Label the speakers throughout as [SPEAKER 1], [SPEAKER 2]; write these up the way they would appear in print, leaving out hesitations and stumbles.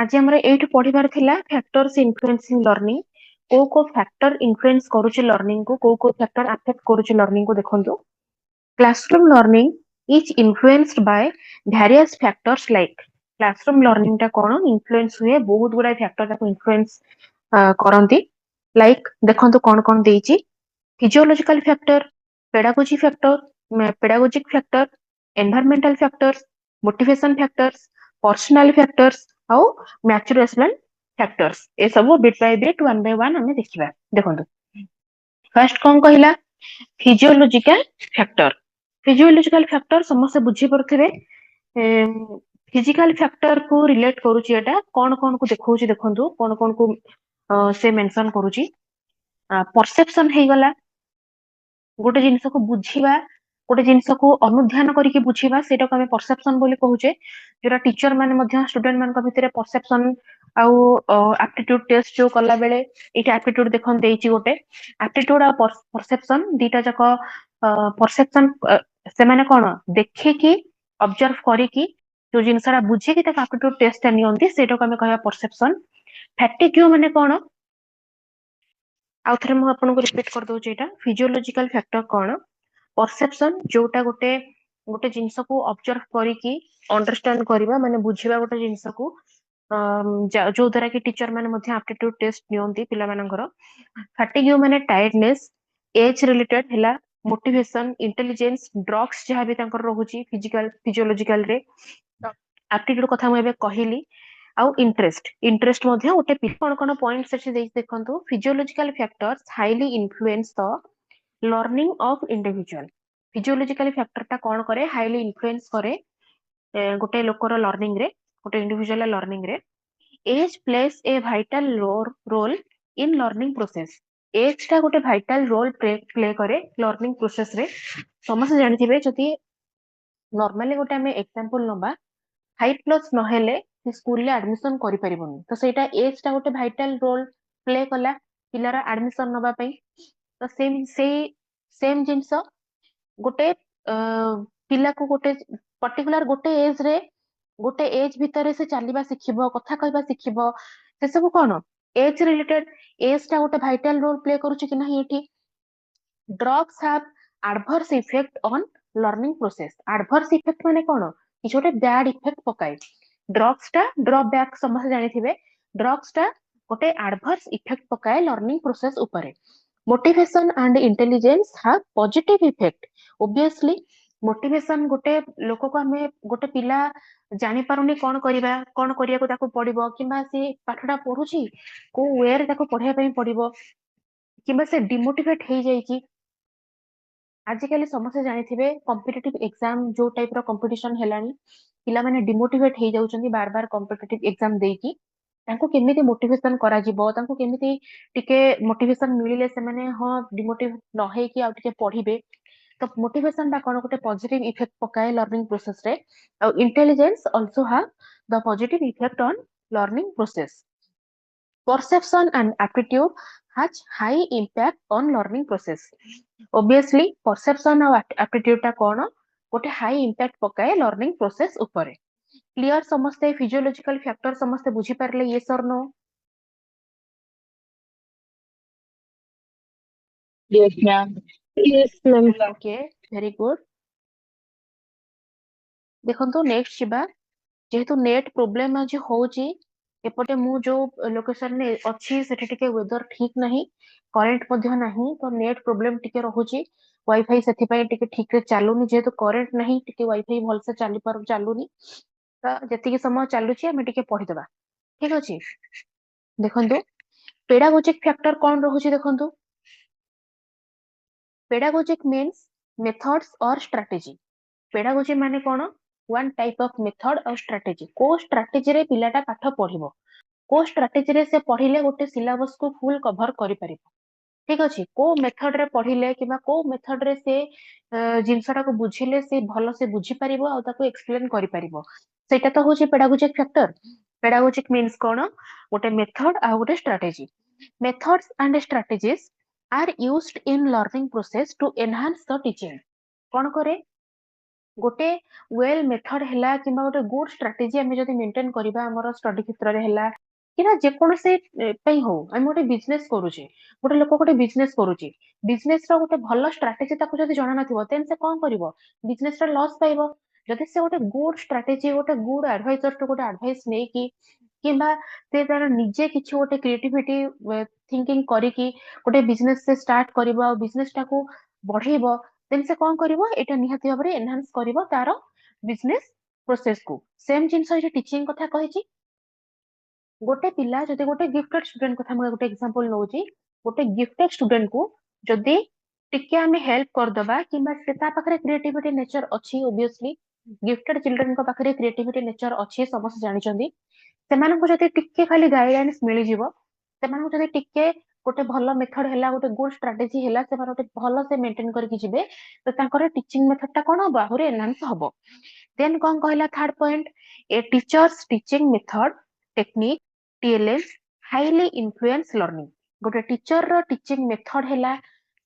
[SPEAKER 1] आज हमर एइठ पढ़िबार थिला फैक्टर्स इन्फ्लुएंसिंग लर्निंग को फैक्टर इन्फ्लुएंस करूची लर्निंग को फैक्टर अफेक्ट करूची लर्निंग को देखंतु classroom learning is influenced by various factors like classroom learning टा कोन इन्फ्लुएंस हुए बहुत गुडा फैक्टर ताको इन्फ्लुएंस करंती लाइक देखंतु कोन कोन देइची physiological factor pedagogic factor environmental factors motivation factors personal factors आउ मैचुरेशनल फैक्टर्स ए सब bit by bit one by one हमें देखिबा देखंतु फर्स्ट कोन कहिला फिजियोलॉजिकल फैक्टर समस्त बुझी परथिबे फिजिकल फैक्टर को रिलेट करूची एटा कोन कोन को देखौची देखंतु कोन कोन को से मेंशन करूची परसेप्शन हे गला गोटे जिनस को बुझीबा गोटे जिनस को अनुध्यान करके बुझीबा सेटा को हमें परसेप्शन बोली कहूचे जोरा टीचर माने मध्य स्टूडेंट मान को भितरे परसेप्शन आउ एप्टीट्यूड टेस्ट जो कला बेले एटा एप्टीट्यूड देखन देइची गोटे एप्टीट्यूड आ परसेप्शन दीटा जक परसेप्शन से माने कोन देखे कि ऑब्जर्व करी कि जो जिनसरा बुझे कि तक एप्टीट्यूड टेस्ट नियंती सेटा को हमें कहया परसेप्शन फैटिग्यू माने कोन आउ थरे मु आपन को रिपीट कर दउ एटा फिजियोलॉजिकल फैक्टर कोन परसेप्शन जोटा गोटे गोटे जिनस को ऑब्जर्व करी कि अंडरस्टैंड करबा माने बुझिबा गोटे जिनस को जो द्वारा कि टीचर माने मध्य एप्टीट्यूड टेस्ट नियंती पिला मानकर फैटिग्यू माने टायर्डनेस एज रिलेटेड हला मोटिवेशन इंटेलिजेंस ड्रग्स जहा भी तांकर रहूची फिजियोलॉजिकल रे एप्टीट्यूड कथा मु एबे कहिली आउ इंटरेस्ट मध्य गोटे कोन कोन पॉइंट सेठी देखंतु physiological factors highly influence the learning of individual physiological factor टा कोन करे हाईली इन्फ्लुएंस करे गोटे लोकर लर्निंग रे गोटे इंडिविजुअल लर्निंग रे age places a vital role in learning process age टा गोटे वाइटल रोल प्ले करे लर्निंग प्रोसेस रे समस्त जानिथिबे जति नॉर्मली गोटे हमें एग्जांपल नबा 5+ नहेले स्कूल रे एडमिशन करि परिबोनी तो सेटा एज टा गोटे वाइटल रोल प्ले कला पिलार एडमिशन नबा पई तो सेम जिनस गोटे पिला को गोटे पर्टिकुलर गोटे एज भितर से चलवा शिखिबो कथा कहबा शिखिबो से सब कोन एज रिलेटेड एज टा गोटे वाइटल रोल प्ले करूची कि नहीं एठी drugs have adverse effect on learning process adverse effect माने कोन कि छोटे बैड इफेक्ट पकाई ड्रग्स टा ड्रॉबैक समझ जानिथिबे ड्रग्स टा गोटे एडवर्स इफेक्ट पकाए लर्निंग प्रोसेस ऊपर motivation and intelligence have positive effect obviously motivation गोटे लोक को हमें गोटे पिला जानि पारुनी कोन करिया को ताको पड़िबो किबा से पाठडा पढुची को वे रे ताको पढिया पई पड़िबो किबा से डिमोटिवेट हे जाईची आजिकली समस्त जानिथिबे कॉम्पिटिटिव एग्जाम जो टाइप रो कंपटीशन हेलानी पिला माने डिमोटिवेट हे जाउचंदी बार बार कॉम्पिटिटिव एग्जाम देकी तांको केमिति मोटिवेशन करा जिवो तांको केमिति टिके मोटिवेशन मिलिले से माने हां डिमोटिव न हे कि आ टिके पढिबे तो मोटिवेशन बा कोन गोटे पॉजिटिव इफेक्ट पकाए लर्निंग प्रोसेस रे intelligence also have the positive effect on learning process perception and aptitude has high impact on learning process obviously perception और aptitude टा कोन गोटे हाई इम्पैक्ट पकाए लर्निंग प्रोसेस ऊपर क्लियर समस्ते फिजियोलॉजिकल फैक्टर समस्ते बुझी पारले yes or no
[SPEAKER 2] Yes, ma'am.
[SPEAKER 3] Yes, ma'am.
[SPEAKER 1] Okay very good देखंतु नेक्स्ट जिबा जेहेतु नेट प्रोब्लेम आज होची एपटे मु जो लोकेशन ने अछि सेठी टिके वेदर ठीक नहीं करंट मध्य नहीं तो नेट प्रोब्लेम टिके रहूची वाईफाई सेठी पई टिके ठीक रे चालुनी जेहेतु करंट नहीं टिके वाईफाई भल से चाली पर चालुनी तो जति के समय चालुची हमें टिके पढी देबा ठीक अछि देखंतु पेडागोजिक फैक्टर कोन रहूची देखंतु पेडागोजिक मीन्स मेथड्स और स्ट्रेटजी पेडागोजी माने कोन वन टाइप ऑफ मेथड और स्ट्रेटजी को स्ट्रेटजी रे पिलाटा पाठ पढिबो को स्ट्रेटजी रे से पढिले गोटे सिलेबस को फुल कवर करि परिबो ठीक अछि को मेथड रे पढिले किबा को मेथड रे से जिंसटा को बुझिले से भलो से बुझी परिबो आ ताको एक्सप्लेन करि परिबो सेटा तो होची पेडागोजिक फैक्टर पेडागोजिक मीन्स कोन गोटे मेथड आ गोटे strategy methods and strategies are used in learning process to enhance the teaching कोन करे गोटे वेल मेथड है कि गोटे गुड स्ट्राटेजी आम जब मेंटेन करवा आम स्टडी क्षेत्र में है कि जेकोसी हो आम गोटे बिजनेस करुचे गोटे लोक गोटे बिजनेस करुचे बिजनेस गोटे भल स्ट्राटेजी जब जाना नथिबो देन से कौन करिवो बिजनेस लॉस पाइबो जदि से गोटे गुड स्ट्राटेजी गोटे गुड एडवाइजर टू गोटे एडवाइस नै कि किंबा से तार निजे किछि गोटे क्रिएटिविटी थिंकिंग करिकि गोटे बिजनेस से स्टार्ट करिवो आ बिजनेस टाको बढ़ेइबो देन से कौन करिवो एटा निहाती भाबरे एनहांस करिवो तार बिजनेस प्रोसेस को सेम जिंस जे टीचिंग कथा कहिछि गोटे पिला जदि गोटे गिफ्टेड स्टूडेंट कथा म गोटे एग्जांपल नउछि गोटे गिफ्टेड स्टूडेंट को जदि टिके आमे हेल्प कर दबा किंबा से ता पाखरे क्रिएटिविटी नेचर अछि ऑब्वियसली गिफ्टेड चिल्ड्रन को पाखरे क्रिएटिविटी नेचर अछि समस्त जानि चंदी सेमानकु जदि टिके खाली गाइडेंस मिलि जिवो सेमानकु जदि टिके गोटे भलो मेथड हैला गोटे गुड स्ट्रेटजी हैला से गोटे भलो से मेंटेन करके जिवे तो तांकर टीचिंग मेथड टा कोन बाहुरे एनहांस हबो देन कोन कहला third point A teachers teaching method technique TLM highly influence learning गोटे टीचर रो टीचिंग मेथड हैला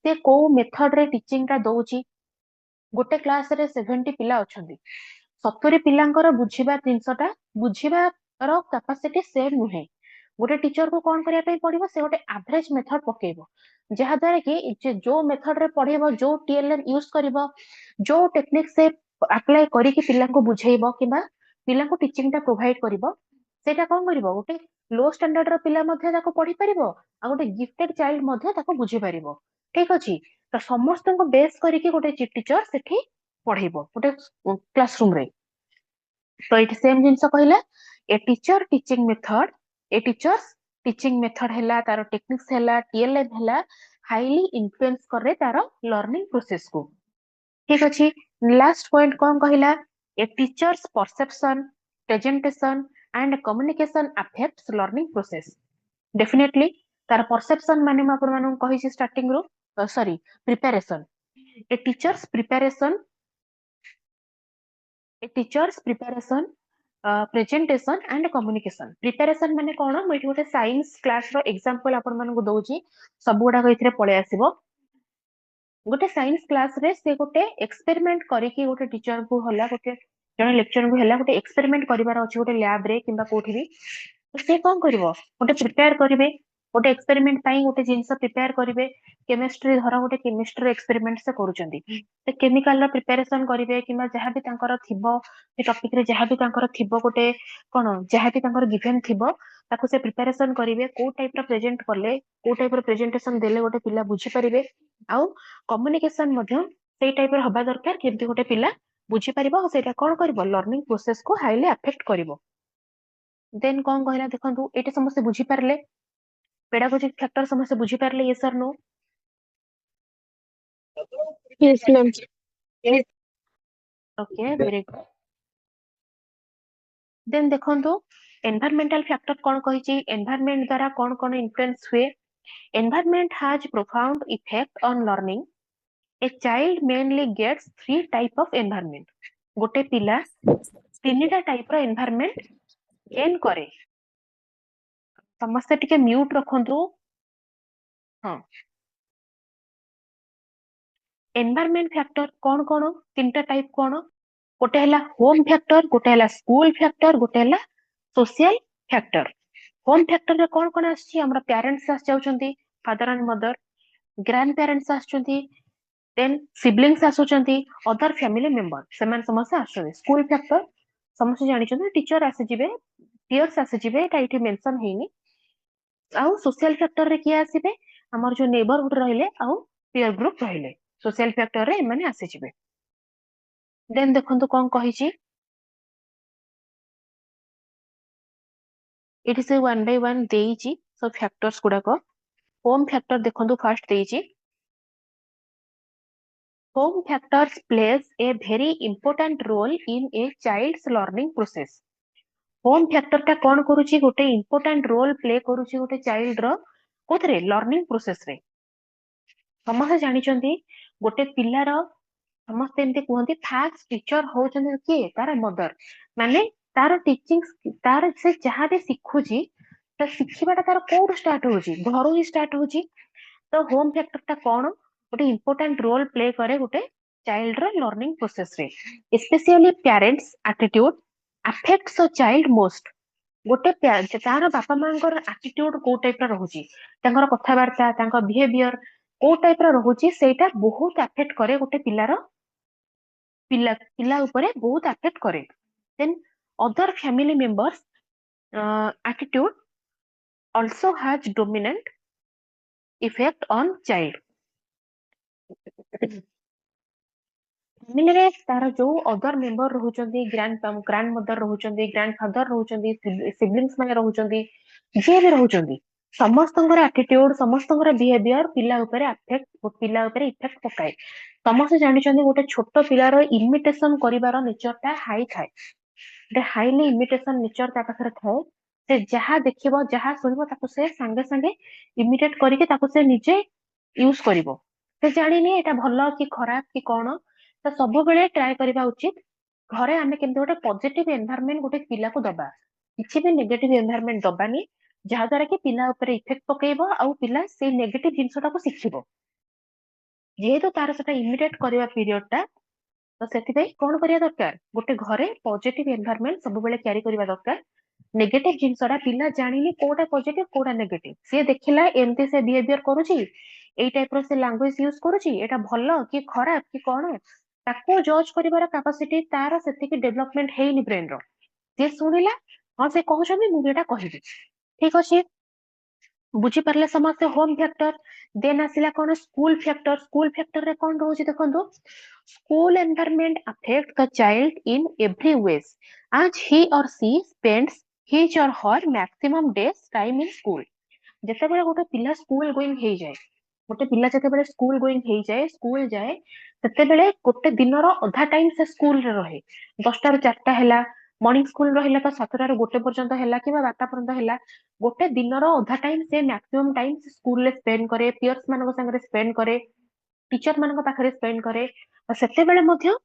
[SPEAKER 1] से को मेथड रे टीचिंग टा दउची गोटे क्लास रे 70 पिला अछंती 70 पिलांकर बुझिबा जिंसटा बुझिबार कैपेसिटी सेम नुहे गोटे टीचर को कौन करने पड़ो से गोटे एवरेज मेथड पकेबो जहा द्वारा कि जो मेथड रे पढ़ेबो जो टीएलएम यूज करिवो जो टेक्निक से अप्लाई करिकि पिला को बुझेइबो किबा पिला को टीचिंग टा प्रोवाइड करिवो सेटा कौन करिवो गोटे लो स्टैंडर्ड रो पिला मध्ये ताको पढ़ी परिबो आ गोटे गिफ्टेड चाइल्ड मध्ये ताको बुझी परिबो ठीक अछि तो समस्त को बेस करिकि गोटे टीचर सेठी पढ़ेइबो गोटे क्लासरूम रे तो ये सेम जिनस कहला a teacher teaching method A teachers teaching method हैला तार टेक्निक्स हैला टीएलएम हैला हाईली इन्फ्लुएंस करे तार लर्निंग प्रोसेस को ठीक अछि लास्ट पॉइंट कौन कहला a teacher's perception presentation and communication affects learning process definitely तार परसेप्शन माने म आपन मानु कहि छी स्टार्टिंग रो sorry preparation a teacher's preparation a teacher's preparation presentation and communication preparation माने कोन म एठी गोटे साइंस क्लास रो एग्जांपल आपन मानको दउची सब गुडा इथिरे पळे आसीबो गोटे साइंस क्लास रे से गोटे एक्सपेरिमेंट करिकि गोटे टीचर को होला गोटे जने लेक्चर को होला गोटे एक्सपेरिमेंट करिवार अछि गोटे लैब रे किबा कोठी भी से कौन करिवो गोटे प्रिपेयर करिवे गोटे एक्सपेरिमेंट पई गोटे जिंस प्रिपेयर करिवे केमिस्ट्री धर गोटे केमिस्ट्री एक्सपेरिमेंट से करूचंदी से केमिकल रो प्रिपरेशन करिवे किबा जहां भी तांकर थिबो से टॉपिक रे जहां भी तांकर थिबो गोटे कोन जहां भी तांकर गिवन थिबो ताको से प्रिपरेशन करिवे को टाइप रो प्रेजेंट करले को टाइप रो प्रेजेंटेशन देले गोटे पिला बुझी परिवे आउ कम्युनिकेशन मध्य सेई टाइप रो हबा दरकार केमती गोटे पिला बुझी परिबो सेटा कोन करबो लर्निंग प्रोसेस को हाईली अफेक्ट करिवो देन कौन कहला देखंतु एटे समस्त बुझी पारले पेडागोजिक फैक्टर समस्त बुझी पारले yes or no
[SPEAKER 2] Yes, ma'am.
[SPEAKER 1] Okay very good then देखंतु एनवायरमेंटल फैक्टर कोन कहिची एनवायरमेंट द्वारा कोन कोन इन्फ्लुएंस हुए environment has profound effect on learning a child mainly gets three type of environment गोटे पिला तीनटा टाइप रो एनवायरमेंट गेन करे समस्त टिके म्यूट रखंतु हां एनवायरमेंट फैक्टर कोन कोन तीनटा टाइप कोन गोटे हला होम फैक्टर गोटे हला स्कूल फैक्टर गोटे हला सोशल फैक्टर होम फैक्टर रे कोन कोन आछि हमरा पेरेंट्स आस जाउछंती father and mother grandparents आछंती देन सिबलिंग्स आछंती अदर फैमिली मेंबर सेमान समस्त आछंती स्कूल फैक्टर समस्त जानि छथि टीचर आसे जिवे पीयर्स आसे जिवे एटा इठी मेंशन हेनी आउ सोशल फैक्टर रे किया आसीबे हमर जो नेबरहुड रहिले आउ पीयर ग्रुप रहिले सोशल फैक्टर रे माने आसे जिवे देन देखंतु कोन कहिची it is one by one देइची सब फैक्टर्स गुडा को होम फैक्टर देखंतु फर्स्ट देइची home factors plays a very important role in a child's learning process home factor टा कोन करूची गोटे इंपोर्टेंट रोल प्ले करूची गोटे चाइल्ड रो कोथरे लर्निंग प्रोसेस रे समस्त जानि चंदी गोटे पिल्लार समस्त एमती कहते फास्ट टीचर होचंदी किए तार मदर माने तार टीचिंग तार से जहां भी शिखुची तो शिखिबाटा तार कोड स्टार्ट होची घरो ही स्टार्ट होची तो होम फैक्टर ता कोन गोटे इंपोर्टेंट रोल प्ले करे गोटे चाइल्ड रो लर्निंग प्रोसेस रे specially parents attitude affects a child most गोटे तार बापा मांकर एटीट्यूड को टाइप रा रहउची तांकर कथावार्ता तांकर बिहेवियर को टाइप रा रहउची सेटा बहुत अफेक्ट करे गोटे पिलार पिला पिला ऊपर बहुत अफेक्ट करे then other family members attitude also has dominant effect on child family रे तार जो अदर मेंबर रहउचंदी ग्रैंड मदर रहउचंदी ग्रैंड फादर रहउचंदी सिबलिंग्स माने रहउचंदी जे भी रहउचंदी समस्तଙ୍କର एटीट्यूड समस्तଙ୍କର बिहेवियर पिला ऊपर अफेक्ट पिला ऊपर इफेक्ट पकाए समस्त जानिचंदी गोटे छोट पिलार इमिटेशन करिवार नेचरटा हाई थाए गोटे हाईली इमिटेशन नेचर ता पाखरे थाए से जहा देखिबो जहा सुनिबो ताको से संगे संगे इमिटेट करके ताको से निजे यूज करिवो से जानिनी एटा भलो कि खराब कि कोन तो सब बेले ट्राई करबा उचित घरे आमे केमते गोटे पॉजिटिव एनवायरनमेंट गोटे पिला को दबा किछि भी नेगेटिव एनवायरनमेंट दबानी जहा द्वारा कि पिला ऊपर इफेक्ट पकेइबो आ पिला से नेगेटिव जिंसटा को शिखिबो जेहेतु तार सेटा इमिटेट करबा पीरियड टा तो सेथिबे कोन करिया दरकार गोटे घरे पॉजिटिव एनवायरनमेंट सब बेले क्यारी करबा दरकार नेगेटिव जिनसटा पिला जानिनी कोटा पॉजिटिव कोटा नेगेटिव से देखिला एमती से बिहेवियर करूची एई टाइप रो से लैंग्वेज यूज करूची एटा भलो कि खराब कि कोन ताको जज करिवार कैपेसिटी तार सेतिकी डेवलपमेंट हेइनी ब्रेन रो जे सुनिला हां से कहउछनी मु एटा कहिबी ठीक अछि बुझी पारले समस्त होम फैक्टर देन आसिला कोन स्कूल फैक्टर रे कोन रहउची देखंतु school environment affect the child in every ways as he or she spends his or her maximum days time in school ଯେତେବେଳେ ଗୋଟେ ପିଲା ସ୍କୁଲ ଗୋଇଂ ହେଇଯାଏ ଗୋଟେ ପିଲା ଯେତେବେଳେ ସ୍କୁଲ ଗୋଇଂ ହେଇଯାଏ ସ୍କୁଲ ଯାଏ ସେତେବେଳେ ଗୋଟେ ଦିନର ଅଧା ଟାଇମ ସେ ସ୍କୁଲରେ ରହେ 10ଟାରୁ 4ଟା ହେଲା ମର୍ଣ୍ଣିଂ ସ୍କୁଲ ରହିଲା ତ 7ଟାରୁ 1 ପର୍ଯ୍ୟନ୍ତ ହେଲା କିମ୍ବା 12ଟା ପର୍ଯ୍ୟନ୍ତ ହେଲା ଗୋଟେ ଦିନର ଅଧା ଟାଇମ ସେ ମ୍ୟାକ୍ସିମମ୍ ଟାଇମ ସେ ସ୍କୁଲରେ ସ୍ପେଣ୍ଡ କରେ ପିୟର୍ସ ମାନଙ୍କ ସାଙ୍ଗରେ ସ୍ପେଣ୍ଡ କରେ टीचर ମାନଙ୍କ ପାଖରେ ସ୍ପେଣ୍ଡ କରେ ସେତେବେଳେ ମଧ୍ୟ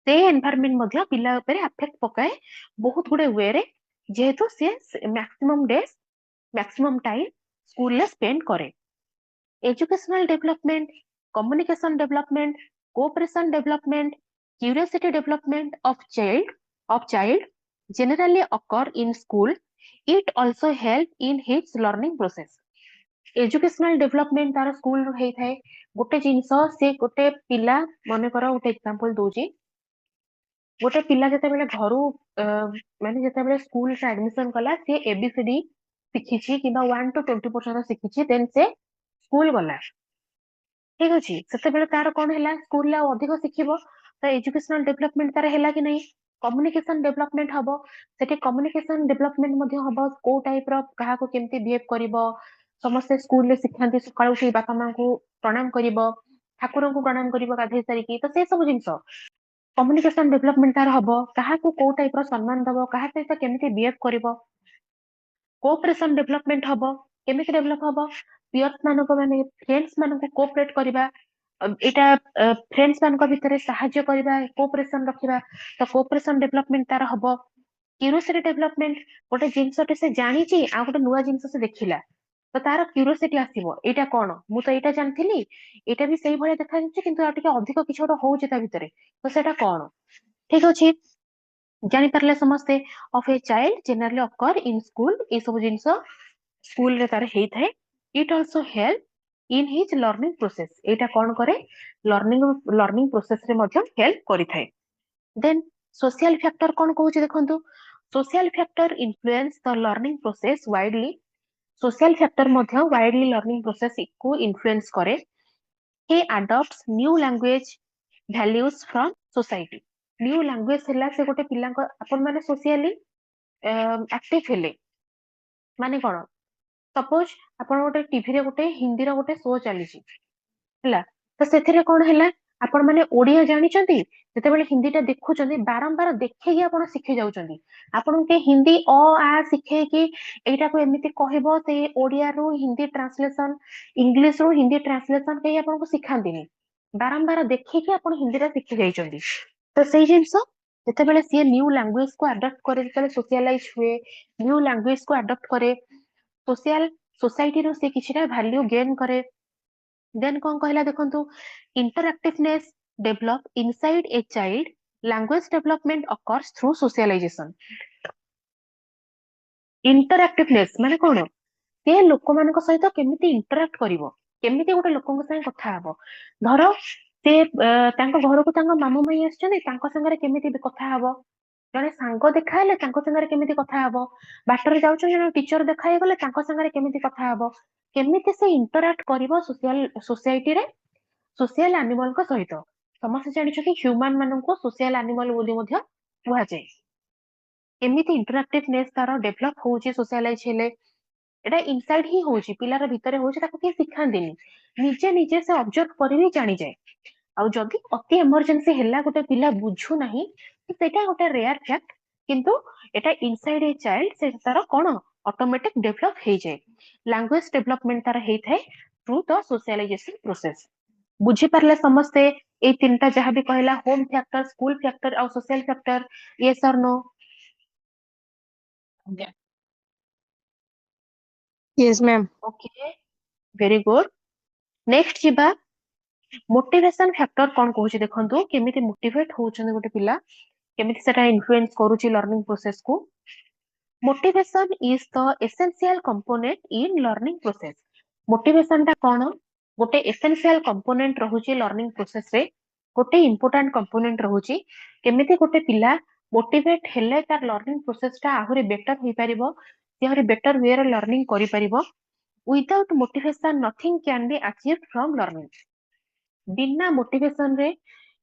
[SPEAKER 1] ସେ ଏନଭାयरनमेंट ମଧ୍ୟ ପିଲା ଉପରେ अफेक्ट पकाए बहुत गुडे वे रे जेहेतु से मैक्सिमम टाइम स्कूल ले स्पेंड करे educational development communication development cooperation development curiosity development of child generally occur in school it also help in his learning process educational development तार स्कूल रो हेई थाए गोटे जिंस से गोटे पिला मने करा गोटे एग्जांपल दोजी गोटे पिला जते बेले घरु माने जते बेले स्कूल से एडमिशन कला से एबीसीडी शिखिछि किबा 1 टू 20% शिखिछि देन से स्कूल गला ठीक अछि सेते बेले तार कोन हैला स्कूल ला अधिक शिखिबो तो एजुकेशनल डेवलपमेंट तार हैला कि नहीं कम्युनिकेशन डेवलपमेंट हबो सेठी कम्युनिकेशन डेवलपमेंट मध्ये हबो को टाइप रो कहा को केमती बिहेव करिवो समस्त स्कूल ले शिखांती सकाळु उठी बापा मां को प्रणाम करिवो ठाकुर को प्रणाम करिवो गाधे सारी की तो से सब जिंस कम्युनिकेशन डेवलपमेंट तार हबो कहा को टाइप रो सम्मान दबो कहा सहित केमती बिहेव करिवो कोऑपरेशन डेवलपमेंट हबो केमिति डेवलप हबो पियर्स मानको माने फ्रेंड्स मानको कोऑपरेट करिबा एटा फ्रेंड्स मानको भितरे सहाय्य करिबा कोऑपरेशन रखिबा तो कोऑपरेशन डेवलपमेंट तार हबो क्यूरियोसिटी डेवलपमेंट गोटे जिनसटे से जानिची आ गोटे नुवा जिनस से देखिला तो तार क्यूरियोसिटी आसीबो एटा कोन मु तो एटा जानथिली एटा भी सेही भले देखा जाচ্ছে কিন্তু আর টিকে अधिक किछ गोटे होउची ता भितरे तो सेटा कोन ठीक अछि जानि परले समस्ते of a child generally occur in school ए सब जिंस स्कूल रे तार हेई थाए it also help in his learning process एटा कोन करे लर्निंग प्रोसेस रे मध्ये हेल्प करि थाए देन सोशल फैक्टर कोन कहूची देखंतु social factor influence the learning process widely social factor मध्ये वाइडली लर्निंग प्रोसेस को इन्फ्लुएंस करे he adopts new language values from society new language हला से गोटे पिला अपन माने सोशली एक्टिव हेले माने कोन सपोज अपन गोटे टीवी रे गोटे हिंदी रो गोटे शो चली हला तो सेथिरे कोन हला आपण माने ओडिया जानि चंती जते बेले हिंदी टा देखु चंती बारंबार देखे कि आपण सिखि जाउ चंती आपण के हिंदी अ आ सिखे कि एटा को एमिति कहबो से ओडिया रो हिंदी ट्रांसलेशन इंग्लिश रो हिंदी ट्रांसलेशन के आपण को सिखांतीनी बारंबार देखे कि आपण हिंदी रा सिखि जाई चंती तो सेही जिंस जते बेले सी न्यू लैंग्वेज को अडॉप्ट करे जते सोशलाइज हुए न्यू लैंग्वेज को अडॉप्ट करे सोशल सोसाइटी रो से किछिटा वैल्यू गेन करे देन कोन कहला देखंतु इंटरएक्टिवनेस develop inside a child, language development occurs through socialization. Interactiveness ମାନେ କଣ? ସେ ଲୋକମାନଙ୍କ ସହିତ କେମିତି ଇଣ୍ଟରାକ୍ଟ କରିବ, କେମିତି ଗୋଟେ ଲୋକଙ୍କ ସାଙ୍ଗେ କଥା ହବ। ଧର ସେ ତାଙ୍କ ଘରକୁ ତାଙ୍କ ମାମୁଁ ମାଇଁ ଆସିଛନ୍ତି, ତାଙ୍କ ସାଙ୍ଗରେ କେମିତି କଥା ହବ। ଜଣେ ସାଙ୍ଗ ଦେଖା ହେଲେ ତାଙ୍କ ସାଙ୍ଗରେ କେମିତି କଥା ହବ। ବାଟରେ ଯାଉଛନ୍ତି ଜଣେ ଟିଚର ଦେଖା ହେଇଗଲେ ତାଙ୍କ ସାଙ୍ଗରେ କେମିତି କଥା ହବ। କେମିତି ସେ ଇଣ୍ଟରାକ୍ଟ କରିବ ସୋସାଇଟିରେ ସୋସିଆଲ ଆନିମଲଙ୍କ ସହିତ। ସମସ୍ତେ ଜାଣିଛନ୍ତି ହ୍ୟୁମାନ ମାନଙ୍କୁ ସୋସିଆଲ ଆନିମଲ ବୋଲି ମଧ୍ୟ କୁହାଯାଏ। କେମିତି ଇଣ୍ଟରାକ୍ଟିଭନେସ ତାର ଡେଭଲପ ହଉଛି ସୋସିଆଲାଇଜ ହେଲେ, ଏଟା ଇନସାଇଡ ହିଁ ହଉଛି, ପିଲାର ଭିତରେ ହଉଛି, ତାକୁ କେହି ଶିଖାନ୍ତିନି। ନିଜେ ନିଜେ ସେ ଅବଜର୍ଭ କରି ବି ଜାଣିଯାଏ। ଆଉ ଯଦି ଅତି ଏମର୍ଜେନ୍ସି ହେଲା, ଗୋଟେ ପିଲା ବୁଝୁ ନାହିଁ, ସେଇଟା ଗୋଟେ ରେୟାର ଫ୍ୟାକ୍ଟ, କିନ୍ତୁ ଏଟା ଇନସାଇଡ ଏ ଚାଇଲ୍ଡ, ସେ ତାର କଣ ଅଟୋମେଟିକ ଡେଭଲପ ହେଇଯାଏ। ଲାଙ୍ଗୁଏଜ ଡେଭଲପମେଣ୍ଟ ତାର ହେଇଥାଏ ଥ୍ରୁ ଦ ସୋସିଆଲାଇଜେସନ ପ୍ରୋସେସ। ବୁଝିପାରିଲେ ସମସ୍ତେ? ଏଇ ତିନିଟା ଯାହା ବି କହିଲା, ହୋମ ଫ୍ୟାକ୍ଟର, ସ୍କୁଲ ଫ୍ୟାକ୍ଟର ଆଉ social factor, yes or no?
[SPEAKER 2] Yes, ma'am.
[SPEAKER 1] Okay, very good. Next ଯିବା मोटिवेशन फैक्टर कौन कहूँ देखो, केमिति मोटिवेट होउछन गोटे पिला, केमिति सेटा इन्फ्लुएंस करूची लर्निंग प्रोसेस को। Motivation is the essential component in learning process. Motivation टा कौन? गोटे एसेंशियल कंपोनेंट रहुची लर्निंग प्रोसेस रे, गोटे इंपोर्टेंट कंपोनेंट रहुची। केमिति गोटे पिला मोटिवेट हेले तार लर्निंग प्रोसेस टा आहुरी बेटर होई परिबो, से आहुरी बेटर वे रे लर्निंग करि परिबो। Without motivation nothing can be achieved from learning. बिना मोटिवेशन रे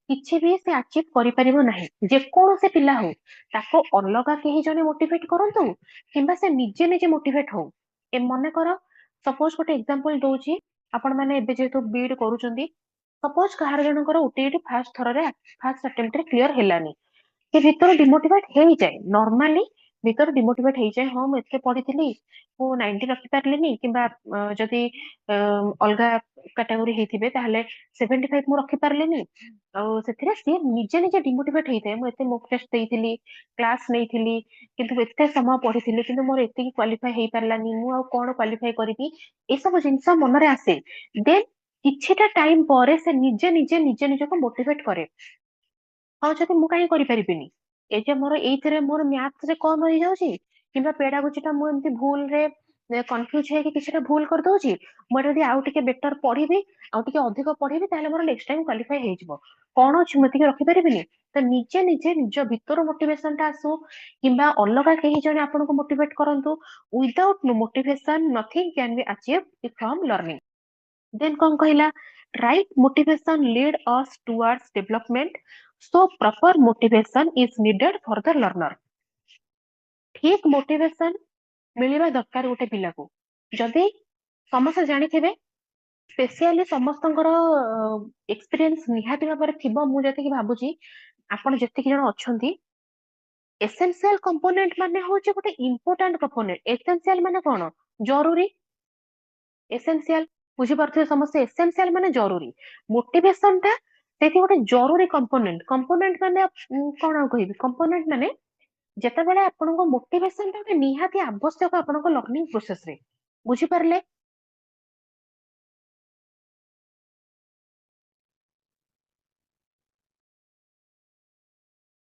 [SPEAKER 1] किछि भी से अचीव करि परिबो नाही। जे कोनोसे पिला हो, ताको अलगा केही जने मोटिवेट करंतु किंबा से निजे निजे मोटिवेट हो। ए मने कर, सपोज गोटे एग्जांपल दउची, आपण माने एबे जेतु बीड करूचंदी, सपोज कहार जनकर ओटीईटी फास्ट थररे फास्ट अटेम्प्ट रे क्लियर हेलानी, ସେ ଭିତରୁ ଡିମୋଟିଭେଟ ହେଇଯାଏ। ନର୍ମାଲି ଭିତରୁ ଡିମୋଟିଭେଟ ହେଇଯାଏ, ହଁ ମୁଁ ଏତେ ପଢିଥିଲି, ମୁଁ 90 ରଖିପାରିଲିନି, କିମ୍ବା ଯଦି ଅଲଗା କାଟାଗୋରୀ ହେଇଥିବେ ତାହେଲେ 75 ମୁଁ ରଖିପାରିଲିନି। ଆଉ ସେଥିରେ ସିଏ ନିଜେ ନିଜେ ଡିମୋଟିଭେଟ ହେଇଥାଏ। ମୁଁ ଏତେ ମକ୍ ଟେଷ୍ଟ ଦେଇଥିଲି, କ୍ଲାସ ନେଇଥିଲି, କିନ୍ତୁ ଏତେ ସମୟ ପଢିଥିଲି, କିନ୍ତୁ ମୋର ଏତିକି କ୍ୱାଲିଫାଇ ହେଇପାରିଲାନି, ମୁଁ ଆଉ କଣ କ୍ୱାଲିଫାଇ କରିବି, ଏସବୁ ଜିନିଷ ମନରେ ଆସେ। ଦେନ୍ କିଛିଟା ଟାଇମ ପରେ ସେ ନିଜେ ନିଜେ ନିଜକୁ ମୋଟିଭେଟ କରେ। ହଁ ଯଦି ମୁଁ କାହିଁ କରିପାରିବିନି, ଏ ଯେ ମୋର ଏଇଥିରେ ମୋର ମ୍ୟାଥରେ କମ ହେଇଯାଉଛି, କିମ୍ବା ପେଡାଗୋଜି ଟା ମୁଁ ଏମିତି ଭୁଲରେ କନଫ୍ୟୁଜ ହେଇକି କିଛିଟା ଭୁଲ କରିଦଉଛି, ମୁଁ ଏଟା ଯଦି ଆଉ ଟିକେ ବେଟର ପଢିବି, ଆଉ ଟିକେ ଅଧିକ ପଢିବି, ତାହେଲେ ମୋର ନେକ୍ସଟ ଟାଇମ କ୍ୱାଲିଫାଇ ହେଇଯିବ। କଣ ଅଛି ମୁଁ ଏତିକି ରଖିପାରିବିନି। ତ ନିଜେ ନିଜେ ନିଜ ଭିତରୁ ମୋଟିଭେସନ ଟା ଆସୁ, କିମ୍ବା ଅଲଗା କେହି ଜଣେ ଆପଣଙ୍କୁ ମୋଟିଭେଟ କରନ୍ତୁ। Without motivation nothing can be achieve from learning. Then କଣ କହିଲା, right motivation lead us towards development, so proper motivation is needed for the learner। ଠିକ ମୋଟିଭେସନ ମିଳିବା ଦରକାର ଗୋଟେ ପିଲାକୁ। ଯଦି ସମସ୍ତେ ଜାଣିଥିବେ, ସ୍ପେସିଆଲି ସମସ୍ତଙ୍କର ଏକ୍ସପିରିଏନ୍ସ ନିହାତି ଭାବରେ ଥିବ, ମୁଁ ଯେତିକି ଭାବୁଛି ଆପଣ ଯେତିକି ଜଣ ଅଛନ୍ତି, ଏସେନ୍ସିଆଲ କମ୍ପୋନେଣ୍ଟ ମାନେ ହଉଛି ଗୋଟେ ଇମ୍ପୋର୍ଟାଣ୍ଟ କମ୍ପୋନେଣ୍ଟ। ଏସେନ୍ସିଆଲ ମାନେ କଣ? ଜରୁରୀ। ଏସେନ୍ସିଆଲ ବୁଝିପାରୁଥିବେ ସମସ୍ତେ, ଏସେନ୍ସିଆଲ ମାନେ ଜରୁରୀ। ମୋଟିଭେସନ ଟା ସେଇଠି ଗୋଟେ ଜରୁରୀ କମ୍ପୋନେଣ୍ଟ। କମ୍ପୋନେଣ୍ଟ ମାନେ କଣ ଆଉ କହିବି, କମ୍ପୋନେଣ୍ଟ ମାନେ ଯେତେବେଳେ ଆପଣଙ୍କ ମୋଟିଭେସନ ଟା ଗୋଟେ ନିହାତି ଆବଶ୍ୟକ ଆପଣଙ୍କ ଲର୍ନିଂ ପ୍ରୋସେସ ରେ। ବୁଝିପାରିଲେ?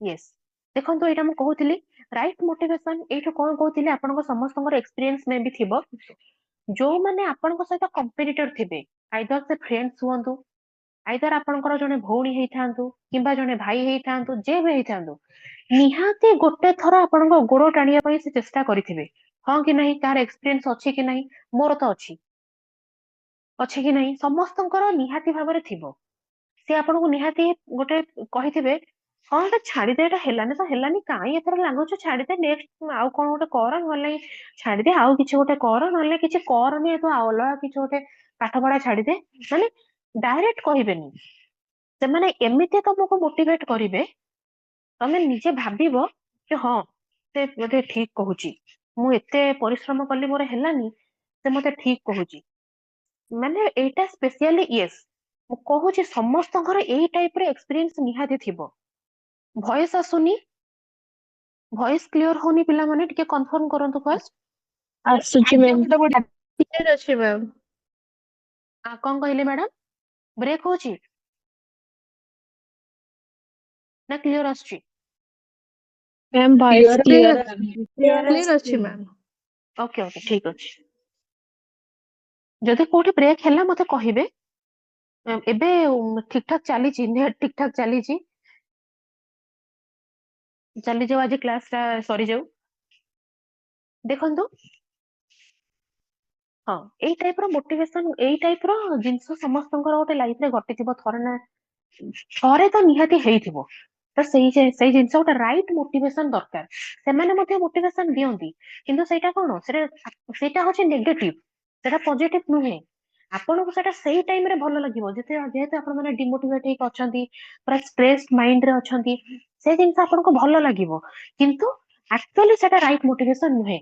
[SPEAKER 1] ୟେସ୍, ଦେଖନ୍ତୁ ଏଇଟା ମୁଁ କହୁଥିଲି ରାଇଟ୍ ମୋଟିଭେସନ। ଏଇଠୁ କଣ କହୁଥିଲି, ଆପଣଙ୍କ ସମସ୍ତଙ୍କର ଏକ୍ସପିରିଏନ୍ସ ମେ ବି ଥିବ, ଯୋଉମାନେ ଆପଣଙ୍କ ସହିତ କମ୍ପିଟିଟର ଥିବେ, ଆଇଦର ସେ ଫ୍ରେଣ୍ଡସ୍ ହୁଅନ୍ତୁ, ଆଇଦର ଆପଣଙ୍କର ଜଣେ ଭଉଣୀ ହେଇଥାନ୍ତୁ, କିମ୍ବା ଜଣେ ଭାଇ ହେଇଥାନ୍ତୁ, ଯେ ବି ହେଇଥାନ୍ତୁ, ନିହାତି ଗୋଟେ ଥର ଆପଣଙ୍କ ଗୋଡ ଟାଣିବା ପାଇଁ ସେ ଚେଷ୍ଟା କରିଥିବେ। ହଁ କି ନାହିଁ? କାହାର ଏକ୍ସପିରିଏନ୍ସ ଅଛି କି ନାହିଁ? ମୋର ତ ଅଛି। ଅଛି କି ନାହିଁ? ସମସ୍ତଙ୍କର ନିହାତି ଭାବରେ ଥିବ। ସେ ଆପଣଙ୍କୁ ନିହାତି ଗୋଟେ କହିଥିବେ, ହଁ ଏଟା ଛାଡିଦେ, ଏଟା ହେଲାନି ତ ହେଲାନି, କାହିଁ ଏଥର ଲାଗୁଛୁ, ଛାଡିଦେ, ନେକ୍ସଟ ଆଉ କଣ ଗୋଟେ କର, ନହେଲେ ଛାଡିଦେ, ଆଉ କିଛି ଗୋଟେ କର, ନହେଲେ କିଛି କରନି, ତୁ ଆଉ ଅଲଗା କିଛି ଗୋଟେ ପାଠ ପଢା ଛାଡିଦେ। ମାନେ ଡାଇରେକ୍ଟ କହିବେନି, ସେମାନେ ଏମିତି ତମକୁ ମୋଟିଭେଟ କରିବେ, ତମେ ନିଜେ ଭାବିବ ଯେ ହଁ ସେ ବୋଧେ ଠିକ କହୁଛି, ମୁଁ ଏତେ ପରିଶ୍ରମ କଲି ମୋର ହେଲାନି, ସେ ମତେ ଠିକ କହୁଛି। ମାନେ ଏଇଟା ସ୍ପେସିଆଲି, ୟେସ୍, ମୁଁ କହୁଛି ସମସ୍ତଙ୍କର ଏଇ ଟାଇପ ର ଏକ୍ସପିରିଏନ୍ସ ନିହାତି ଥିବ। ଭଏସ ଆସୁନି? ଭଏସ କ୍ଲିୟର ହଉନି ପିଲାମାନେ? ଟିକେ କନଫର୍ମ କରନ୍ତୁ ଫାର୍ଷ୍ଟ।
[SPEAKER 2] ଆସୁଛି ମ୍ୟାମ୍। କ୍ଲିୟର ଅଛି ମ୍ୟାମ୍।
[SPEAKER 1] କଣ କହିଲେ ମ୍ୟାଡାମ? ବ୍ରେକ୍ ହଉଛି? ना क्लियर आछी?
[SPEAKER 2] Ma'am voice clear
[SPEAKER 3] clear
[SPEAKER 2] clear अच्छी मैम।
[SPEAKER 1] ओके ओके ठीक अछि। जदि कोठी ब्रेक हैला मते कहिबे। एबे ठीक ठाक चली छी, नेट ठीक ठाक चली छी। चली जाओ आज क्लास रा सरी जाऊ। देखंतु हाँ एई टाइप रो मोटिवेशन, एई टाइप रो जिंस समस्तंकर गोटे लाइफ रे घटिथिबो थरे ना थरे तो निहाती हेइथिबो। तो सेई जिंस गोटे राइट मोटिवेशन दरकार। सेमाने मध्ये मोटिवेशन दियंती किंतु सेटा कोन सेटा होचे नेगेटिव, सेटा पॉजिटिव नुहे। आपनको सेटा सेई टाइम रे भलो लागिवो जेते आपण माने डिमोटिवेट हेक अछंती, पूरा स्ट्रेस माइंड रे अछंती, से जिंस आपनको भलो लागिवो किंतु एक्चुअली सेटा राइट मोटिवेशन नुहे।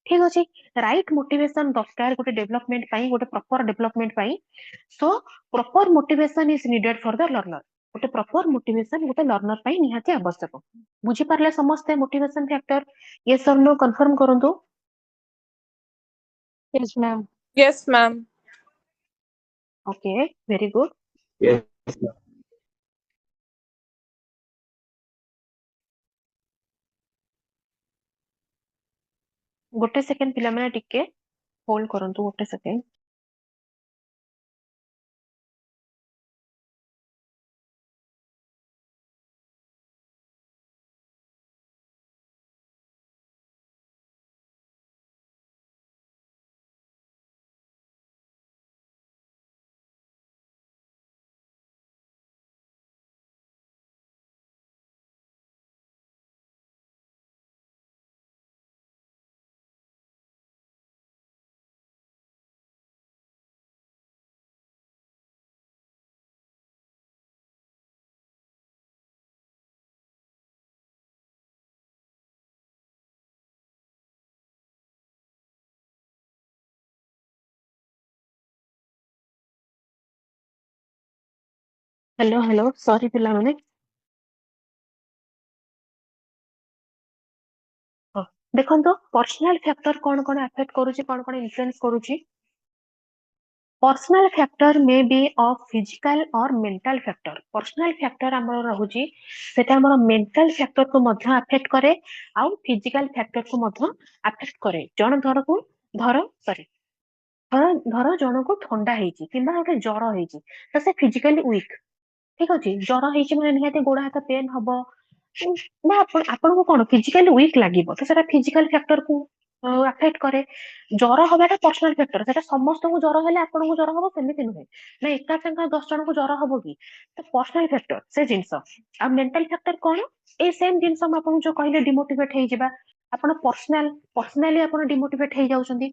[SPEAKER 1] ठीक अछि, राइट मोटिवेशन दरकार गोटे डेवलपमेंट पई, गोटे प्रॉपर डेवलपमेंट पई। So proper motivation is needed for the learner. गोटे प्रॉपर मोटिवेशन गोटे लर्नर पई निहाती आवश्यक। बुझी पारले समस्त motivation factor? Yes or no confirm करंतु।
[SPEAKER 2] Yes ma'am.
[SPEAKER 3] Yes, ma'am.
[SPEAKER 1] Okay very good.
[SPEAKER 4] Yes.
[SPEAKER 1] गोटे सेकंड पिला माने टिके होल्ड करंतु गोटे सेकंड। हेलो हेलो सॉरी पिला माने। देखंतु पर्सनल फैक्टर कोन कोन अफेक्ट करूची, कोन कोन इन्फ्लुएंस करूची। Personal factor may be of physical और मेंटल फैक्टर। पर्सनल फैक्टर हमर रहूची सेटा हमर मेंटल फैक्टर को मध्य अफेक्ट करे आउ फिजिकल फैक्टर को मध्य अफेक्ट करे। जण धर को धर सॉरी धर जण को ठंडा हेची किंबा गोटे जर हेची तो से फिजिकली वीक। ठीक अछि, जर हेची माने निहाते गोड़ हाथ पेन हबो ना आपण को कोन फिजिकली वीक लागिवो तो सेटा फिजिकल फैक्टर को अफेक्ट करे। जर हबाटा पर्सनल फैक्टर, सेटा समस्त को जर हेले आपण को जर हबो सेमिति नुहे ना एका संगा 10 जन को जर हबो कि तो पर्सनल फैक्टर से जिंस। आ मेंटल फैक्टर कोन ए सेम जिंस हम आपण जो कहले डिमोटिवेट हे जिबा, आपण पर्सनली आपण डिमोटिवेट हे जाउछंती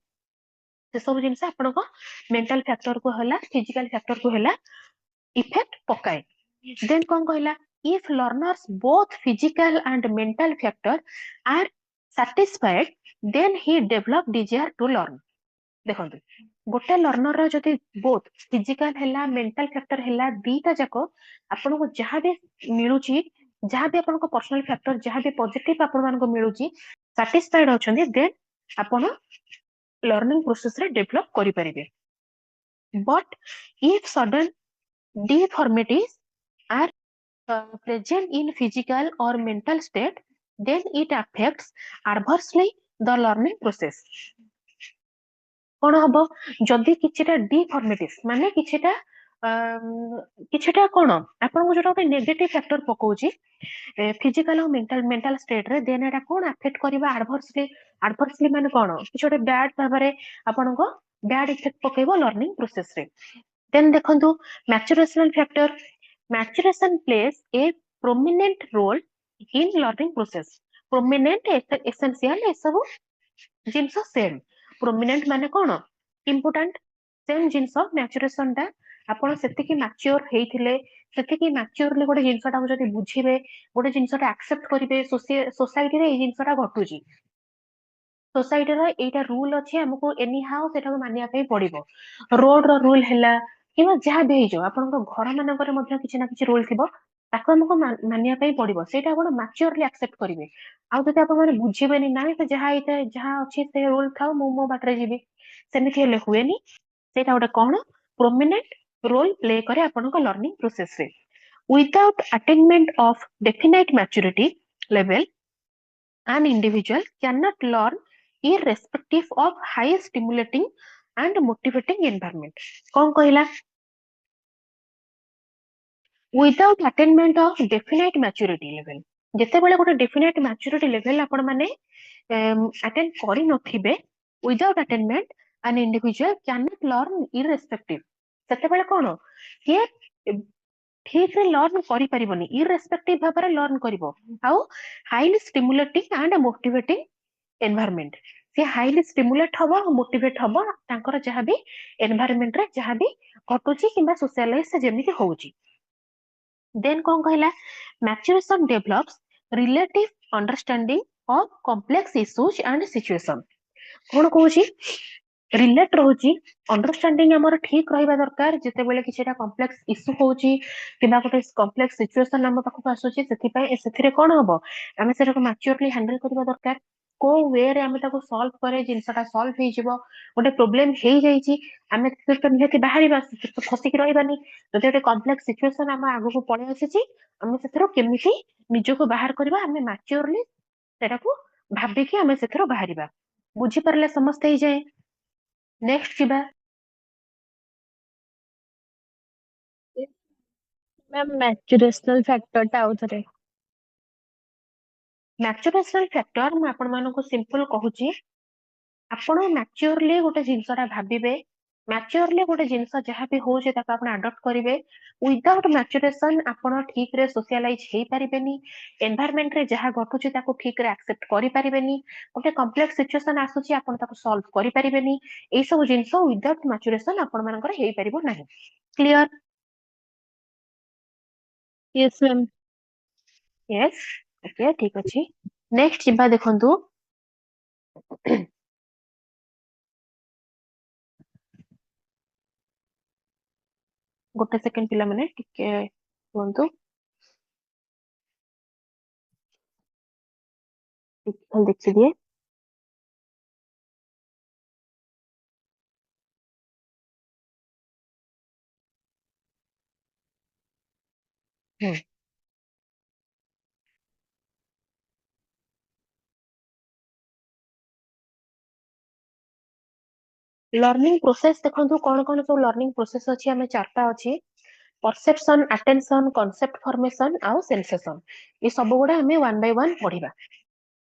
[SPEAKER 1] से सब जिंस आपण को मेंटल फैक्टर को हला फिजिकल फैक्टर को हला इफेक्ट पकाए। देन कौन कहला if learners both physical and mental factor are satisfied then he develop desire to learn। देखंतु गोटे लर्नर रो जति बोथ फिजिकल हैला मेंटल फैक्टर हैला दीटा जाको आपन को जहां भी मिलुची, जहां भी आपन को पर्सनल फैक्टर जहां भी पॉजिटिव आपन मान को मिलुची satisfied अछंती देन आपन लर्निंग प्रोसेस रे डेवलप करि परिबे। But if sudden deformities are present in physical or mental state then it affects adversely the learning process। कौन हम जदि किछिटा डिफॉर्मिटीज माने किछिटा कौन आपन को जोटा नेगेटिव फैक्टर पकोची फिजिकल और मेंटल स्टेट रे देन एटा कौन अफेक्ट करबा एडवर्सली माने कौन किछोटे बैड भाबरे आपन को बैड इफेक्ट पकेबो लर्निंग प्रोसेस रे। देन देखंतु maturational factor. Maturation plays a prominent role in learning process. Prominent essential ए सब जिंस सेम। प्रोमिनेंट माने कौन इम्पोर्टेंट सेम जिंस मैच्योरेशन टा आपण सेतिकी मैच्योर हेइथिले सेतिकी मैच्योरली गोटे जिंसटा को जदि बुझिबे गोटे जिंसटा एक्सेप्ट करिवे सोसाइटी रे ए जिंसटा घटुची। सोसाइटी रो एटा रूल अछि हमको एनी हाउ सेटा को मानिया पे पड़िबो। रोड रो रूल हैला किबा जहा भी हे जो आपण को घर मानक रे मध्ये किछि ना किछि रूल थिबो ताको हमको मानिया पे पड़िबो। सेटा आपण मैच्योरली एक्सेप्ट करिवे। आ जदि आपण माने बुझिबेनी ना से जहा अछि से रूल थाउ मो बाटरे जिबी सेमिति हेले हुएनी। सेटा गोटे कोन प्रोमिनेंट रोल प्ले करे आपण को लर्निंग प्रोसेस रे। Without attainment of definite maturity level, an individual cannot learn irrespective of high stimulating and motivating environment. कौन कहला? Without attainment of definite maturity level. ଯେତେବେଳେ ଗୋଟେ definite maturity level ଆପଣ ମାନେ attain କରି ନଥିବେ, without attainment an individual cannot learn irrespective. ସେତେବେଳେ କଣ ସିଏ ଠିକ ରେ ଲର୍ନ କରିପାରିବନି, irrespective ଭାବରେ ଲର୍ନ କରିବ। ଆଉ highly stimulating and motivating environment, ସେ ହାଇଲି ଷ୍ଟିମୁଲେଟ ହବ, ମୋଟିଭେଟ ହବ ତାଙ୍କର ଯାହାବି ଏନଭାୟରମେଣ୍ଟ ରେ ଯାହାବି ଘଟୁଛି କିମ୍ବା ସୋସିଆଲାଇଜ ସେ ଯେମିତି ହଉଛି। ଦେନ୍ କଣ କହିଲା? Maturation develops relative understanding of complex issues and situation. କଣ କହୁଛି? ରିଲେଟ ରହୁଛି, ଅଣ୍ଡରଷ୍ଟାଣ୍ଡିଂ ଆମର ଠିକ ରହିବା ଦରକାର ଯେତେବେଳେ କିଛିଟା କମ୍ପ୍ଲେକ୍ସ ଇସ୍ୟୁ ହଉଛି କିମ୍ବା ଗୋଟେ କମ୍ପ୍ଲେକ୍ସ ସିଚୁଏସନ ଆମ ପାଖକୁ ଆସୁଛି। ସେଥିପାଇଁ ସେଥିରେ କଣ ହବ, ଆମେ ସେଟାକୁ ମ୍ୟାଚୁରଲି ହ୍ୟାଣ୍ଡେଲ କରିବା ଦରକାର। କୋଉ ୱେରେ ଆମେ ତାକୁ ସଲ୍ଭ କରେ ଜିନିଷଟା ସଲ୍ଭ ହେଇଯିବ। ଗୋଟେ ପ୍ରୋବ୍ଲେମ ହେଇଯାଇଛି, ଆମେ ନିହାତି ବାହାରିବା, ଫସିକି ରହିବାନି। ଯଦି ଗୋଟେ କମ୍ପ୍ଲେକ୍ସ ସିଚୁଏସନ ଆମ ଆଗକୁ ପଳେଇ ଆସିଛି, ଆମେ ସେଥିରୁ କେମିତି ନିଜକୁ ବାହାର କରିବା, ଆମେ ମ୍ୟାଚୁରଲି ସେଟାକୁ ଭାବିକି ଆମେ ସେଥିରୁ ବାହାରିବା। ବୁଝିପାରିଲେ ସମସ୍ତେ ଏଇ ଯାଏ? ନେକ୍ସଟ ଯିବା।
[SPEAKER 2] मैम मैचुरेशनल फैक्टर टा आउथरे
[SPEAKER 1] ମ୍ୟାଚୁରେସନ ଫ୍ୟାକ୍ଟର ମୁଁ ଆପଣମାନଙ୍କୁ ସିମ୍ପଲ କହୁଛି। ଆପଣ ମ୍ୟାଚୁରଲି ଗୋଟେ ଜିନିଷଟା ଭାବିବେ, ମ୍ୟାଚୁରଲି ଗୋଟେ ଜିନିଷ ଯାହା ବି ହଉଛି ତାକୁ ଆପଣ ଆଡପ୍ଟ କରିବେ। ୱିଦାଉଟ୍ ମ୍ୟାଚୁରେସନ ଆପଣ ଠିକରେ ସୋସିଆଲାଇଜ ହେଇପାରିବେନି, ଏନଭାୟରମେଣ୍ଟରେ ଯାହା ଘଟୁଛି ତାକୁ ଠିକରେ ଆକ୍ସେପ୍ଟ କରିପାରିବେନି, ଗୋଟେ କମ୍ପ୍ଲେକ୍ସ ସିଚୁଏସନ ଆସୁଛି ଆପଣ ତାକୁ ସଲ୍ଭ କରିପାରିବେନି। ଏଇ ସବୁ ଜିନିଷ ୱିଦାଉଟ୍ ମ୍ୟାଚୁରେସନ ଆପଣ ମାନଙ୍କର ହେଇପାରିବ ନାହିଁ। Clear?
[SPEAKER 2] Yes ma'am
[SPEAKER 1] yes, okay, ठीक अछि। नेक्स्ट जिबा देखंतु। गोटे सेकंड पिला माने टिके हुंतु, टिके देखि दिए। लर्निंग प्रोसेस देखंतु कोन कोन सब लर्निंग प्रोसेस अछि, हमें चारटा अछि। परसेप्शन, अटेंशन, कांसेप्ट फॉर्मेशन आउ सेंसेशन। ये सब गुडा हमें वन बाय वन पढिबा।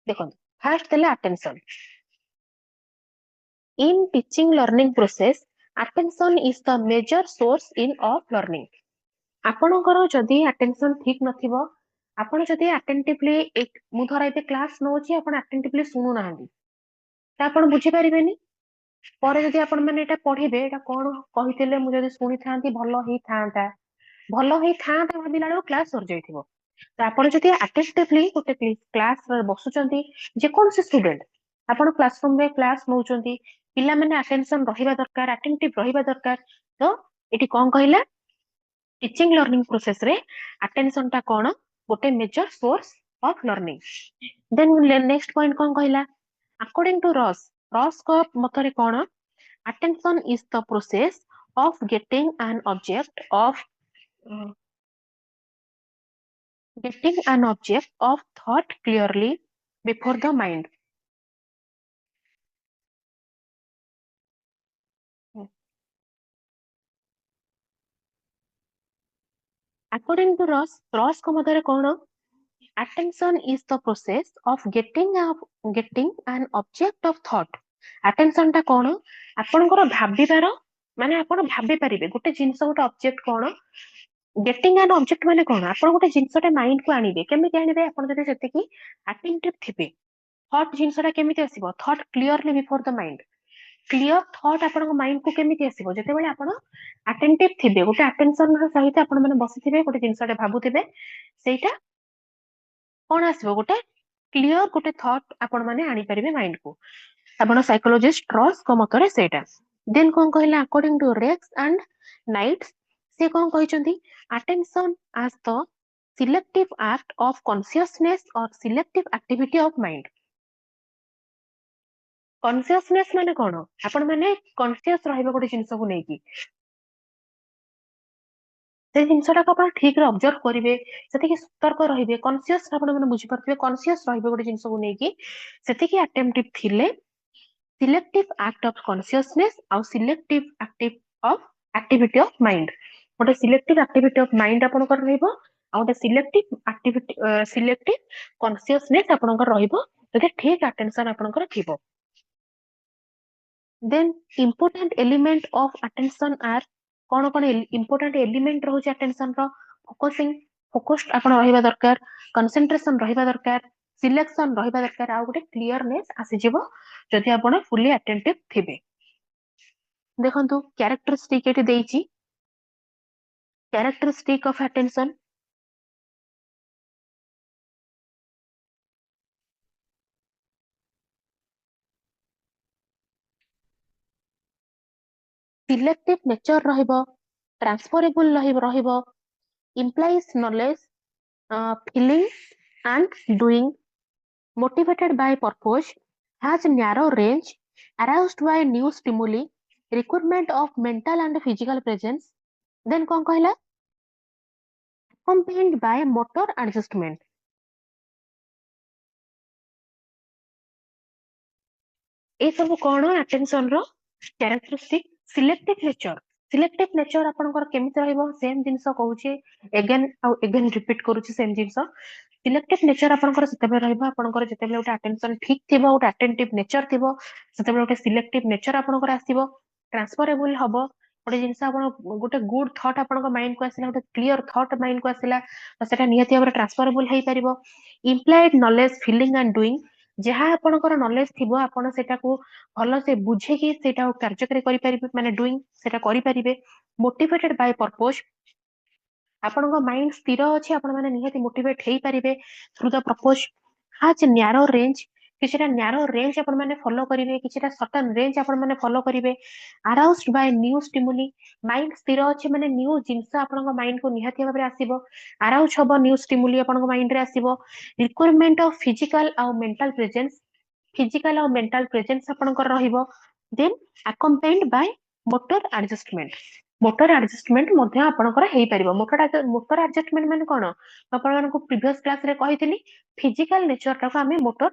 [SPEAKER 1] देखंतु फर्स्ट देले attention. In teaching learning process attention is the major source in of learning. आपणकर जदि अटेंशन ठीक नथिबो, आपण जदि अटेंटिवली एक मु धर एते क्लास नोची, आपण अटेंटिवली सुनु नाहंदी, त आपण बुझी परिबेनी। पर जदि आपण माने एटा पढिबे, एटा कोन कहितले मु जदि सुनि थांती भलो ही थांता, भलो ही थांता भाबिला बेलु क्लास सर जाइथिबो। त आपण जदि अटेंटिवली गोटे क्लास रे बसुचंती, जे कोन से स्टूडेंट आपण क्लासरूम रे क्लास नउचंती, पिला माने अटेंशन रहिबा दरकार, अटेंटिव रहिबा दरकार। तो एटी कोन कहिला, टीचिंग लर्निंग प्रोसेस रे अटेंशन टा कोन गोटे major source of learning. Then next point कोन कहिला, अकॉर्डिंग टू रॉस, रॉस को मतरे कोन, attention is the process of getting an object of thought clearly before the mind. According to Ross, Ross को मदरे कौन, attention is the process of getting an object of thought. Attention टा कौन, आपनकर भाबिबार माने आपण भाबी परिबे गोटे जिंस गोटे ऑब्जेक्ट कौन, गेटिंग एन ऑब्जेक्ट माने कौन, आपण गोटे जिंसटे माइंड को आनिबे, केमिति आनिबे, आपण जदि सेतिकी अटेंटिव थिबे, थॉट जिंसटा केमिति आसीबो, thought clearly before the mind. Clear thought आपण माइंड को केमिति आसीबो, जेतेबेले आपण अटेंटिव थिबे, गोटे अटेंशन सहित आपण माने बसिथिबे, गोटे जिंसटे भाबुथिबे, सेटा कोन आसीबो, गोटे क्लियर गोटे थॉट आपण माने आनी परिबे माइंड को। आपण साइकोलॉजिस्ट रॉस को मतरे सेटा। देन कोन कहला, according to Rex and Knights, से कोन कहिसंती, attention as the selective act of consciousness or selective activity of mind. Consciousness माने कोन, आपण माने कॉन्शियस रहइबे गोटे जिंस को नेकी, से जिनसटाको आपण ठीक रे ऑब्जर्व करिवे सेतिकी सतर्क रहिबे कॉन्शियस आपण माने बुझी परथिबे कॉन्शियस रहिबे गोटे जिंस को नेकी सेतिकी अटेम्प्टिव थिले selective act of consciousness or selective active of activity of mind गोटे सिलेक्टिव एक्टिविटी ऑफ माइंड आपण कर रहइबो आ गोटे सिलेक्टिव एक्टिविटी सिलेक्टिव कॉन्शियसनेस आपण कर रहइबो जदि ठीक अटेंशन आपण कर थिबो then important element of attention are कौन कौन इंपोर्टेंट एलिमेंट रोचे अटेंशन रो फोकसिंग फोकस्ड आपण रहिबा दरकार कंसंट्रेशन रहिबा दरकार सिलेक्शन रहिबा दरकार आ गोटे क्लियरनेस आसी जिवो जदि आपण फुली अटेंटिव थिबे देखंतु कैरेक्टरिस्टिक एटी देइची characteristic of attention selective nature रहिबो ट्रांसफरेबल रहिबो implies knowledge feeling and doing motivated by purpose has narrow range aroused by new stimuli requirement of mental and physical presence then कौन कहला accompanied by motor adjustment ए सब कौन attention रो characteristic selective nature आपनकर केमिति रहइबो same जिंस कहूची eigen repeat करूची same जिंस selective nature आपनकर सेतेबे रहइबो आपनकर जेतेबे गोटे अटेंशन ठीक थिबो गोटे अटेंटिव नेचर थिबो सेतेबे गोटे सिलेक्टिव नेचर आपनकर आसीबो ट्रांसफरेबल हबो गोटे जिंस आपण गोटे गुड थॉट आपनकर माइंड को आसिला गोटे क्लियर थॉट माइंड को आसिला तो सेटा नियति हमर ट्रांसफरेबल हेई परिबो implied knowledge feeling and doing जहा आपनकर नॉलेज थिबो आपण सेटा को भलो से बुझे कि सेटा कार्यक्रम करि परिबे माने डूइंग सेटा करि परिबे मोटिवेटेड बाय पर्पस आपनका माइंड स्थिर अछि आपण माने निहाती मोटिवेट हेई परिबे थ्रू द पर्पस हाज न्यारो रेंज किछटा न्यारो रेंज आपण माने फॉलो करिवे किछटा सर्टेन रेंज आपण माने फॉलो करिवे aroused by new stimuli mind स्थिर अछि माने न्यू जिंस आपनका माइंड को निहाती भाबरे आसीबो अराउज हबो न्यू स्टिमुली आपनका माइंड रे आसीबो रिक्वायरमेंट ऑफ फिजिकल आ मेंटल प्रेजेंस फिजिकल और मेंटल प्रेजेंस आपनकर रहिबो then accompanied by motor adjustment मध्ये आपनकर हेई परिबो मोटर एडजस्टमेंट माने कोन आपण मानको प्रीवियस क्लास रे कहितली फिजिकल नेचर टाको हमें मोटर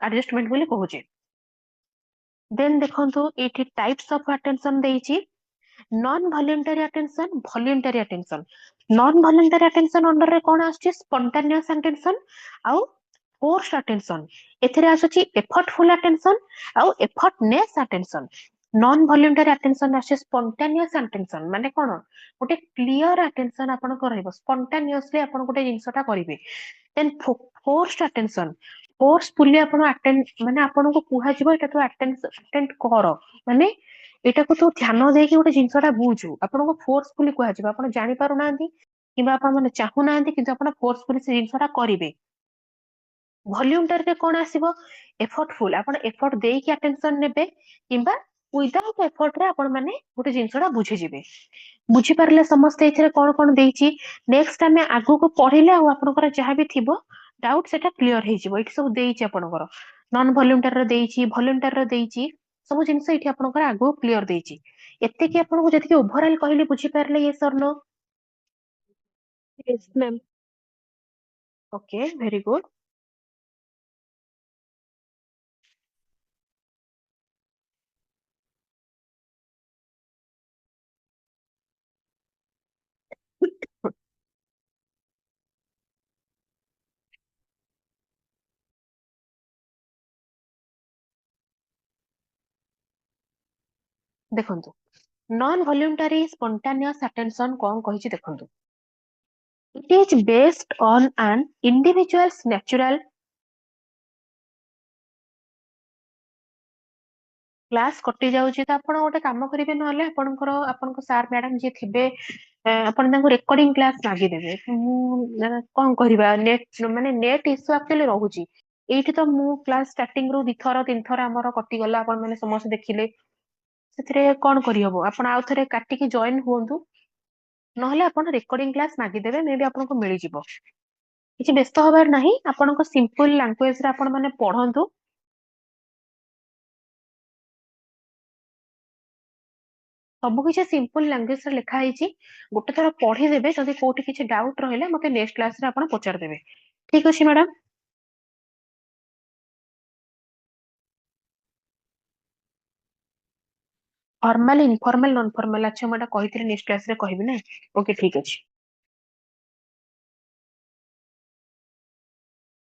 [SPEAKER 1] एडजस्टमेंट बोली कहूचे देन देखंतु एठी टाइप्स ऑफ अटेंशन देइची non voluntary attention non voluntary attention under रे कोन आछी स्पॉन्टेनियस अटेंशन आउ फोर्स्ड अटेंशन एथिरे आछी एफर्टफुल अटेंशन आउ effortless attention non voluntary attention आछी स्पॉन्टेनियस अटेंशन माने कोन गोटे क्लियर अटेंशन आपन को रहइबो स्पॉन्टेनियसली आपन गोटे जिंसटा करिवे देन फोर्स्ड अटेंशन फोर्सफुली आपन अटेंड माने आपन को कुहा जिवो एटा तो अटेंड कर माने एटा को तो ध्यान देकी गोटे जिंसटा बुझु आपन को फोर्सफुली कुहा जिवो आपन जानि पारु नांती किबा आपन माने चाहु नांती किंतु आपन फोर्सफुली से जिंसटा करिवे वॉल्यूंटरी रे कोन आसीबो एफर्टफुल आपन एफर्ट देकी अटेंशन नेबे किबा विदाउट एफर्ट रे आपन माने गोटे जिंसटा बुझि जिवे बुझी पारले समस्त एथिरे कोन कोन देइची नेक्स्ट टाइम आगु को पढिले आ आपनकर जहा भी थिबो डाउट सेटा क्लियर हे जिवो इट सब देइची आपनकर नॉन वॉल्यूंटरी रे देइची वॉल्यूंटरी रे देइची सब जिंस एठी आपनकर आगु क्लियर देइची एते कि आपन को जति कि ओवरऑल कहिले बुझी पारले yes sir no
[SPEAKER 2] Yes, ma'am.
[SPEAKER 1] Okay very good देखंतु नॉन वॉल्यूंटरी स्पॉन्टेनियस अटेंशन कोन कहिची देखंतु it is based on an individual's natural class कटि जाउची त आपण गोटे काम करिवे नहले आपनकर आपनको सर मैडम जे थिबे आपण तांको रेकॉर्डिंग क्लास लागी देबे कोन करिबा नेट माने नेट इश्यू एक्चुअली रहूची एठी तो मु क्लास स्टार्टिंग रो दिथर तीन थर हमर कटि गला आपण माने समस्त देखिले सेथरे कोन करि हबो आपण आउ थरे काटि के जॉइन होंतु नहले आपण रेकॉर्डिंग क्लास मागी देबे मे बी आपनको मिलि जिवो किछि व्यस्त होबार नाही आपनको सिंपल लैंग्वेज रे आपण माने पढंतु सब किसी सिंपल लैंग्वेज रे लिखा है। गोटे थर पढ़ीदेवे जदि कोठी किसी डाउट रहा मत नेक्स्ट क्लास रे आपण पचार देबे। ठीक अछि madam. Formal informal non formal अच्छा मैं कही नेक्स्ट क्लास रे कहबी ना। ओके ठीक अछि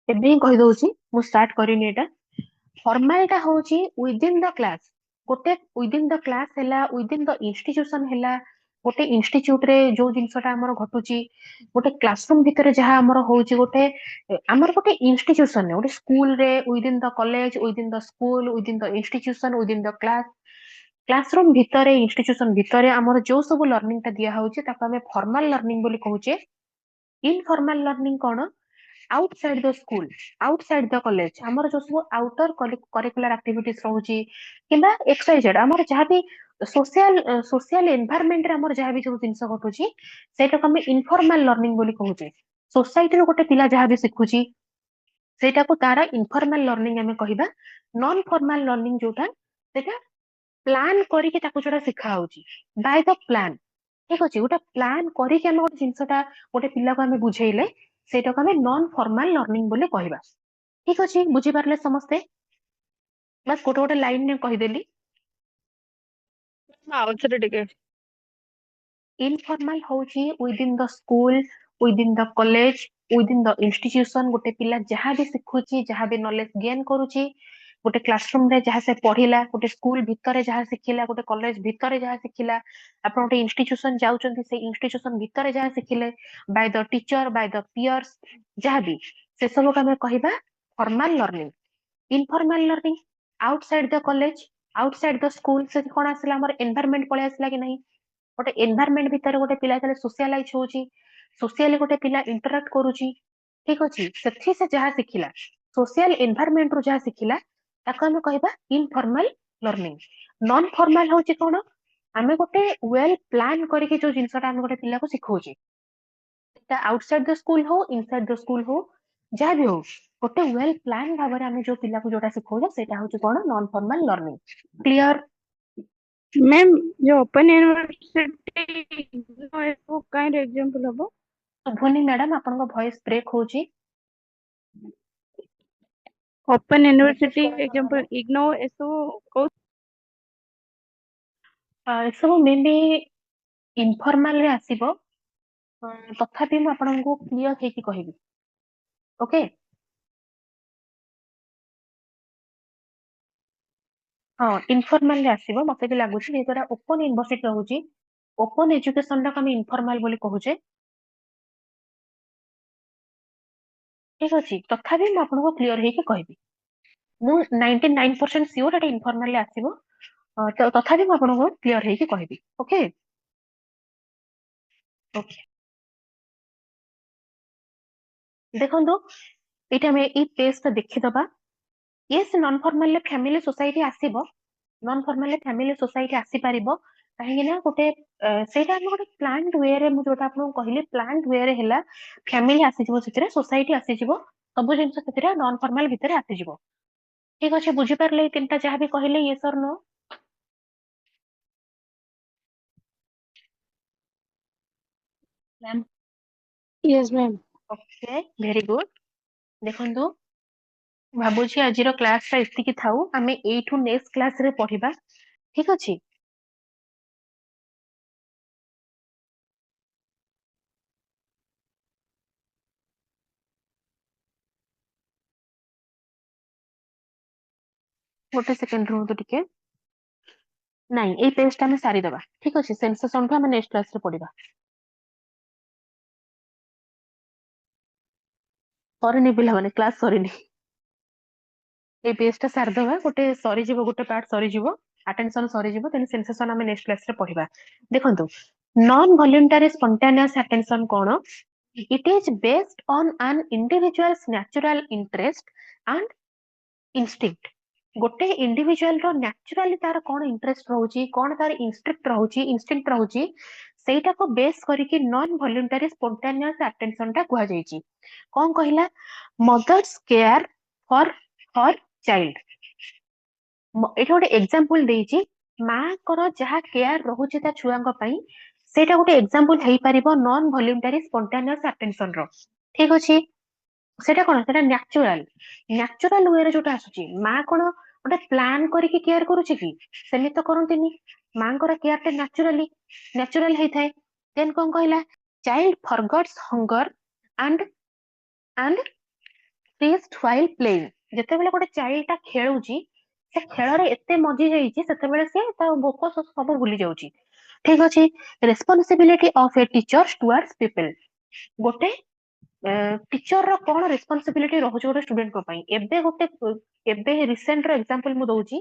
[SPEAKER 1] एबे ही कहि दउची मु स्टार्ट करिनी एटा। फॉर्मल टा होची विद इन द क्लास गोटे विद इन द क्लास हैला विद इन द इंस्टीट्यूशन हैला गोटे इंस्टीट्यूट रे जो जिनसटा हमर घटुची गोटे क्लासरूम भितर जहा हमर होची गोटे हमर गोटे इंस्टीट्यूशन गोटे स्कूल रे with in the college with in the school with in the institution with in the class classroom भितर इंस्टीट्यूशन भितर हमर जो सब लर्निंग ता दिया होची ताको हमें फॉर्मल लर्निंग बोली कहूचे। इनफॉर्मल लर्निंग कोन outside the school outside the college हमर जो सब आउटर करिकुलर एक्टिविटीज रहउची किबा एक्सरसाइज हमर जहा भी सोशल एनवायरनमेंट रे हमर जहा भी जो जिंस घटुची सेटा को हमें इनफॉर्मल लर्निंग बोली कहूचे। सोसाइटी रो गोटे पिला जहा भी सिखुची सेटा को तारा इनफॉर्मल लर्निंग हमें कहिबा। नॉन फॉर्मल लर्निंग जोटा सेटा प्लान करिके ताको जोटा सिखा होची बाय द प्लान। ठीक अछि गोटे प्लान करिके हम गोटे जिंसटा गोटे पिला को हमें बुझेइले सेटा को हमें नॉन फॉर्मल लर्निंग बोली कहबा। ठीक अछि बुझी पारले समस्ते बस गोटे गोटे लाइन ने कहि देली।
[SPEAKER 2] ଆଉ ଥରେ ଟିକେ
[SPEAKER 1] इनफॉर्मल होची with in the school with in the college with in the institution गोटे पिला जहा भी सिखुची जहा भी नॉलेज गेन करूची गोटे क्लासरूम रे जहा से पढ़िला गोटे स्कूल भितर जहा सिखिला गोटे कॉलेज भितर जहा सिखिला आपण गोटे इंस्टीट्यूशन जाउचंती से इंस्टीट्यूशन भितर जहा सिखिले by the teacher by the peers जहा भी से सब को हमें कहिबा formal learning. Informal learning outside the college outside the school से कोन आसला हमर एनवायरनमेंट पळे आसला कि नहीं गोटे एनवायरनमेंट भितर गोटे पिला जेले सोशलाइज होची सोशली गोटे पिला इंटरेक्ट करूची। ठीक अछि सेठी से जहा सिखिला सोशल एनवायरनमेंट रो जहा सिखिला ताको हम कहबा इनफॉर्मल लर्निंग। नॉन फॉर्मल होची कोन आमे गोटे वेल प्लान करके जो जिंसटा हम गोटे पिला को सिखौची ता आउटसाइड द स्कूल हो इनसाइड द स्कूल हो जहा भी हो गोटे वेल प्लान भाबरे आमे जो पिला को जोटा सिखौला सेटा होची कोन non formal learning. Clear
[SPEAKER 2] ma'am जो ओपन यूनिवर्सिटी वो काइंड एग्जांपल हबो
[SPEAKER 1] शुभनी मैडम आपन वॉइस ब्रेक होची।
[SPEAKER 2] ओपन यूनिवर्सिटी एग्जांपल इग्नो एसो को
[SPEAKER 1] सब मे बी इनफॉर्मल रे आसीबो तथापि मु आपनको क्लियर हेकी कहबी। ओके हाँ इनफॉर्मल रे आसीबो मते भी लागुची जेतरा ओपन यूनिवर्सिटी रहूची ओपन एजुकेशन रा हम इनफॉर्मल बोली कहूचे। ठीक अछि तथापि मु आपनको क्लियर हेकी कहबी मु 99% श्योर एटा इनफॉर्मल रे आसीबो तो तथापि मु आपनको क्लियर हेकी कहबी। ओके ओके देखंदो एटा मे ई पेज ता देखि दबा yes non formal family society आसीबो नॉन फॉर्मल फैमिली सोसाइटी आसी पारिबो काहेकि ना गोटे सेटा हम गोटे प्लान्ड वे रे मु जोटा आपन कहले प्लान्ड वे रे हैला फैमिली आसी जिवो सेतरे सोसाइटी आसी जिवो सब जिंस सेतरे नॉन फॉर्मल भितरे आसी जिवो। ठीक अछि बुझी पारले तीनटा जहा भी कहले yes or no.
[SPEAKER 2] Ma'am yes ma'am
[SPEAKER 1] okay very good देखंदो भाबुची आजिरो क्लास ता एतिकी थाउ आमे एठू नेक्स्ट क्लास रे पढिबा। ठीक अछि गोटे सेकंड रो तो टिके नहीं ए पेज ता हमें सारी दबा। ठीक अछि सेंसेशन ठो हमें नेक्स्ट क्लास रे पढिबा सरीनी पिला माने क्लास सरीनी ए पेज ता सार दबा गोटे सरी जिवो गोटे पार्ट सरी जिवो अटेंशन सरी जिवो देन सेंसेशन हमें नेक्स्ट क्लास रे पढिबा। देखंतु non voluntary spontaneous attention cone it is based on an individuals natural interest and instinct गोटे इंडिविजुअल रो नेचुरली तार कोन इंटरेस्ट रहउची कोन तार इंस्टिंक्ट रहउची सेटा को बेस करके नॉन वॉलंटरी स्पॉन्टेनियस अटेंशन ता कुहा जाईची। कोन कहिला mother's care for her child एटा गोटे एग्जांपल देइची ମାଙ୍କର ଯାହା କେୟାର ରହୁଛି ତା ଛୁଆଙ୍କ ପାଇଁ ସେଇଟା ଗୋଟେ ଏକ୍ସାମ୍ପଲ ହେଇପାରିବ ନନ୍ ଭଲ୍ୟୁଣ୍ଟାରୀ ସ୍ପଣ୍ଟାନିୟସ୍ ଆଟେନସନ ର। ଠିକ ଅଛି, ସେଟା କଣ, ସେଟା ନ୍ୟାଚୁରାଲ ୱେରେ ଯୋଉଟା ଆସୁଛି। ମା କଣ ଗୋଟେ ପ୍ଲାନ କରିକି କେୟାର କରୁଛି କି? ସେମିତି ତ କରନ୍ତିନି। ମାଙ୍କର କେୟାର ଟା ନ୍ୟାଚୁରାଲ ହେଇଥାଏ। ଦେନ୍ କଣ କହିଲା, child forgets hunger and and feast while playing. ଯେତେବେଳେ ଗୋଟେ ଚାଇଲ୍ଡ ଟା ଖେଳୁଛି, ସେ ଖେଳରେ ଏତେ ମଜି ଯାଇଛି, ସେତେବେଳେ ସେ ତା ଭୋକ ଶୋଷ ସବୁ ଭୁଲି ଯାଉଛି। ଠିକ ଅଛି, responsibility of A teachers towards people. ଗୋଟେ ଟିଚର ର କଣ ରେସ୍ପନ୍ସିବିଲିଟି ରହୁଛି ଗୋଟେ ଷ୍ଟୁଡେଣ୍ଟଙ୍କ ପାଇଁ। ଏବେ ରିସେଣ୍ଟ ର ଏକ୍ସାମ୍ପଲ ମୁଁ ଦଉଛି।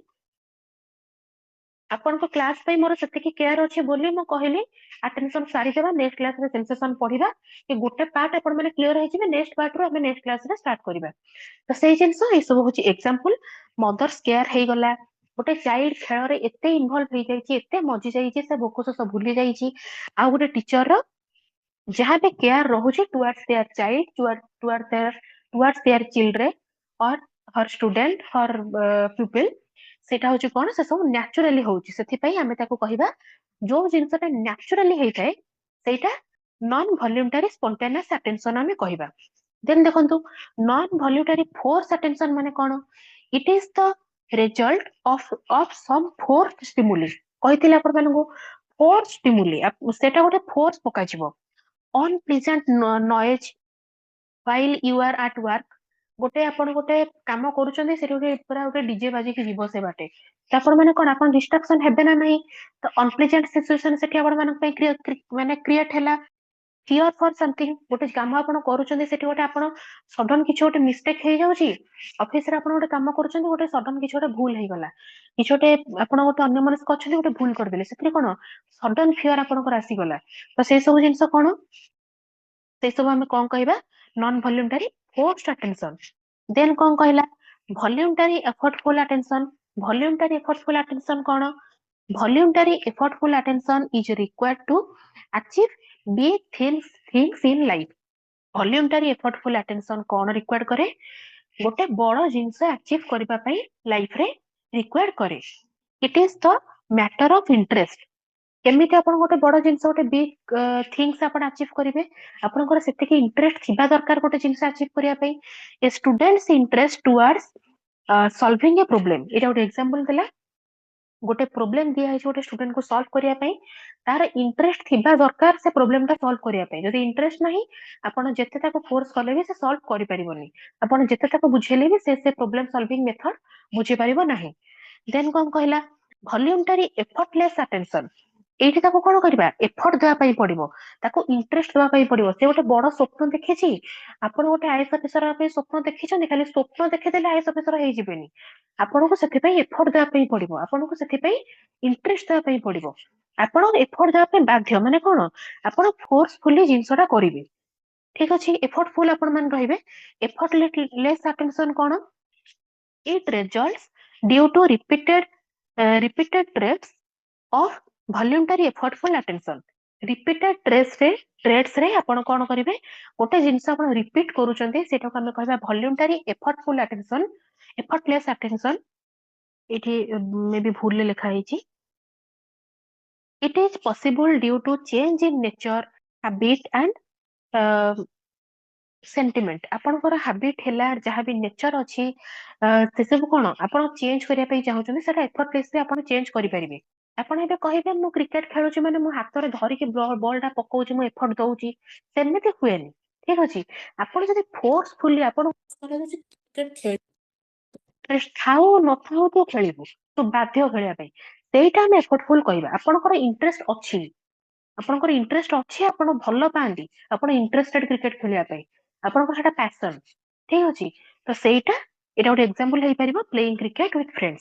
[SPEAKER 1] ଆପଣଙ୍କ କ୍ଲାସ ପାଇଁ ମୋର ସେତିକି କେୟାର ଅଛି ବୋଲି ମୁଁ କହିଲି ଆଟେନସନ ସାରିଦେବା, ନେକ୍ସଟ କ୍ଲାସରେ ସେନ୍ସେସନ ପଢିବା, କି ଗୋଟେ ପାର୍ଟ ଆପଣ ମାନେ କ୍ଲିୟର ହେଇଯିବେ, ନେକ୍ସଟ ପାର୍ଟରୁ ଆମେ ନେକ୍ସଟ କ୍ଲାସରେ ଷ୍ଟାର୍ଟ କରିବା। ତ ସେଇ ଜିନିଷ ଏଇ ସବୁ ହଉଛି ଏକ୍ସାମ୍ପଲ। ମଦର୍ସ କେୟାର ହେଇଗଲା, ଗୋଟେ ଚାଇଲ୍ଡ ଖେଳରେ ଏତେ ଇନଭଲ୍ଭ ହେଇଯାଇଛି, ଏତେ ମଜି ଯାଇଛି, ସେ ଭୋକ ଶୋଷ ଭୁଲି ଯାଇଛି। ଆଉ ଗୋଟେ ଟିଚର ର ଯାହା ବି କେୟାର ରହୁଛି towards their child, towards their children or her student, her people, ସେଇଟା ହଉଛି କଣ, ସେ ସବୁ ନ୍ୟାଚୁରାଲି ହଉଛି। ସେଥିପାଇଁ ଆମେ ତାକୁ କହିବା, ଯୋଉ ଜିନିଷଟା ନ୍ୟାଚୁରାଲି ହେଇଥାଏ ସେଇଟା ନନ୍ ଭଲ୍ୟୁଣ୍ଟାରୀ ସ୍ପଣ୍ଟାନିୟସ୍ ଆଟେନସନ ଆମେ କହିବା। ଦେନ୍ ଦେଖନ୍ତୁ, ନନ୍ ଭଲ୍ୟୁଣ୍ଟାରୀ ଫୋର୍ସ ଆଟେନସନ ମାନେ କଣ? It is the result of some force stimuli. କହିଥିଲେ ଆପଣ ମାନଙ୍କୁ ଫୋର୍ସ ଷ୍ଟିମୁଲି, ସେଟା ଗୋଟେ ଫୋର୍ସ ପକାଯିବ। Unpleasant noise while you are at work। ଗୋଟେ ଆପଣ ଗୋଟେ କାମ କରୁଛନ୍ତି, ସେଠି ଗୋଟେ ପୁରା ଗୋଟେ ଡିଜେ ବାଜିକି ଯିବ ସେ ବାଟେ, ତ ଆପଣ ମାନେ କଣ, ଆପଣ ଡିଷ୍ଟ୍ରାକ୍ସନ ହେବେ ନା ନାହିଁ? ତ ଅନପ୍ଲିଜେଣ୍ଟ ସିଚୁଏସନ ସେଠି ଆପଣ ମାନଙ୍କ ପାଇଁ ମାନେ କ୍ରିଏଟ ହେଲା। ଫିୟର ଫର ସମଥିଙ୍ଗ, ଗୋଟେ କାମ ଆପଣ କରୁଛନ୍ତି, ସେଠି ଗୋଟେ ଆପଣ ସଡନ କିଛି ଗୋଟେ ମିଷ୍ଟେକ୍ ହେଇଯାଉଛି। ଅଫିସରେ ଆପଣ ଗୋଟେ କାମ କରୁଛନ୍ତି, ଗୋଟେ ସଡନ କିଛି ଗୋଟେ ଭୁଲ ହେଇଗଲା, କିଛି ଗୋଟେ ଆପଣ ଗୋଟେ ଅନ୍ୟମନସ୍କ ଅଛନ୍ତି, ଗୋଟେ ଭୁଲ କରିଦେଲେ, ସେଥିରେ କଣ ସଡନ ଫିୟର ଆପଣଙ୍କର ଆସିଗଲା। ତ ସେଇ ସବୁ ଜିନିଷ କଣ, ସେଇ ସବୁ ଆମେ କଣ କହିବା, non voluntary forced attention. Then କଣ କହିଲା, voluntary effortful attention. Voluntary effortful attention କଣ? Voluntary effortful attention is required to achieve big things in life। Voluntary effortful attention କଣ ରିକ୍ୱାର୍ଡ କରେ? ଗୋଟେ ବଡ ଜିନିଷ ଆଚିଭ କରିବା ପାଇଁ ଲାଇଫରେ ରିକ୍ୱାର୍ଡ କରେ। ଇଟ୍ is the matter of interest. କେମିତି ଆପଣ ଗୋଟେ ବଡ ଜିନିଷ, ଗୋଟେ ବିଗ୍ ଥିଙ୍ଗସ ଆପଣ ଆଚିଭ କରିବେ? ଆପଣଙ୍କର ସେତିକି ଇଣ୍ଟରେଷ୍ଟ ଥିବା ଦରକାର ଗୋଟେ ଜିନିଷ ଆଚିଭ କରିବା ପାଇଁ। ଏ ଷ୍ଟୁଡେଣ୍ଟସ ଇଣ୍ଟରେଷ୍ଟ ଟୁୱାର୍ଡସ୍ ସଲଭିଂ ଏ ପ୍ରୋବ୍ଲେମ, ଏଇଟା ଗୋଟେ ଏକ୍ସାମ୍ପଲ ଦେଲା। ଗୋଟେ ପ୍ରୋବ୍ଲେମ ଦିଆହେଇଛି ଗୋଟେ ଷ୍ଟୁଡେଣ୍ଟକୁ ସଲ୍ଭ କରିବା ପାଇଁ, ତାର ଇଣ୍ଟରେଷ୍ଟ ଥିବା ଦରକାର ସେ ପ୍ରୋବ୍ଲେମଟା ସଲ୍ଭ କରିବା ପାଇଁ। ଯଦି ଇଣ୍ଟରେଷ୍ଟ ନାହିଁ, ଆପଣ ଯେତେ ତାକୁ ଫୋର୍ସ କଲେ ବି ସେ ସଲ୍ଭ କରିପାରିବନି। ଆପଣ ଯେତେ ତାକୁ ବୁଝେଇଲେ ବି ସେ ପ୍ରୋବ୍ଲେମ ସଲଭିଂ ମେଥଡ ବୁଝିପାରିବ ନାହିଁ। ଦେନ୍ କଣ କହିଲା, ଭଲ୍ୟୁଣ୍ଟାରୀ ଏଫର୍ଟଲେସ୍ ଆଟେନସନ। ଏଇଠି ତାକୁ କଣ କରିବା, ଏଫର୍ଟ ଦେବା ପାଇଁ ପଡିବ, ତାକୁ ଇଣ୍ଟରେଷ୍ଟ ଦେବା ପାଇଁ ପଡିବ। ସେ ଗୋଟେ ବଡ ସ୍ୱପ୍ନ ଦେଖିଛି, ଆପଣ ଗୋଟେ ଆଇଏଏସ୍ ଅଫିସର ହେବା ପାଇଁ ସ୍ୱପ୍ନ ଦେଖିଛନ୍ତି, ଖାଲି ସ୍ୱପ୍ନ ଦେଖିଦେଲେ ଆଇଏଏସ୍ ଅଫିସର ହେଇଯିବେନି। ଆପଣଙ୍କୁ ସେଥିପାଇଁ ଏଫର୍ଟ ଦେବା ପାଇଁ ପଡିବ, ଆପଣଙ୍କୁ ସେଥିପାଇଁ ଇଣ୍ଟରେଷ୍ଟ ଦେବା ପାଇଁ ପଡିବ। ଆପଣ ଏଫର୍ଟ ଦେବା ପାଇଁ ବାଧ୍ୟ, ମାନେ କଣ, ଆପଣ ଫୋର୍ସଫୁଲି ଜିନିଷଟା କରିବେ। ଠିକ ଅଛି, ଏଫର୍ଟଫୁଲ ଆପଣ ମାନେ ରହିବେ। ଏଫର୍ଟଲେସ୍ ଆଟେନସନ କଣ? It results due to repeated traits of voluntary effortful attention। Repeated ଟ୍ରେଟ୍ସରେ ଆପଣ କଣ କରିବେ, ଗୋଟେ ଜିନିଷ ଆପଣ ରିପିଟ କରୁଛନ୍ତି, ସେଟାକୁ ଆମେ କହିବା ଭଲ୍ୟୁଣ୍ଟାରୀ ଏଫର୍ଟଫୁଲ ଆଟେନସନ। ଏଫର୍ଟଲେସ୍ ଆଟେନସନ, ଏଠି ମେ ବି ଭୁଲରେ ଲେଖା ହେଇଛି। ଇଟ୍ is possible due to change in nature, habit and sentiment. ଆପଣଙ୍କର ହାବିଟ ହେଲା, ଯାହାବି ନେଚର ଅଛି, ସେସବୁ କଣ ଆପଣ ଚେଞ୍ଜ କରିବା ପାଇଁ ଚାହୁଁଛନ୍ତି, ସେଟା ଏଫର୍ଟଲେସରେ ଆପଣ ଚେଞ୍ଜ କରିପାରିବେ। ଆପଣ ଏବେ କହିବେ, ମୁଁ କ୍ରିକେଟ ଖେଳୁଛି ମାନେ ମୁଁ ହାତରେ ଧରିକି ବଲ ଟା ପକଉଛି, ମୁଁ ଏଫର୍ଟ ଦଉଛି, ସେମିତି ହୁଏନି। ଠିକ ଅଛି, ଆପଣ ଯଦି ଫୋର୍ସଫୁଲି ଆପଣ ଥାଉ ନଥାଉ ତୁ ଖେଳିବୁ, ତୁ ବାଧ୍ୟ ଖେଳିବା ପାଇଁ, ସେଇଟା ଆମେ ଏଫର୍ଟଫୁଲ କହିବା। ଆପଣଙ୍କର ଇଣ୍ଟରେଷ୍ଟ ଅଛି, ଆପଣ ଭଲ ପାଆନ୍ତି, ଆପଣ ଇଣ୍ଟରେଷ୍ଟେଡ କ୍ରିକେଟ ଖେଳିବା ପାଇଁ, ଆପଣଙ୍କର ସେଟା ପ୍ୟାସନ। ଠିକ ଅଛି, ତ ସେଇଟା, ଏଇଟା ଗୋଟେ ଏକ୍ସାମ୍ପଲ ହେଇପାରିବ ପ୍ଲେଇଂ କ୍ରିକେଟ ୱିଥ ଫ୍ରେଣ୍ଡସ୍।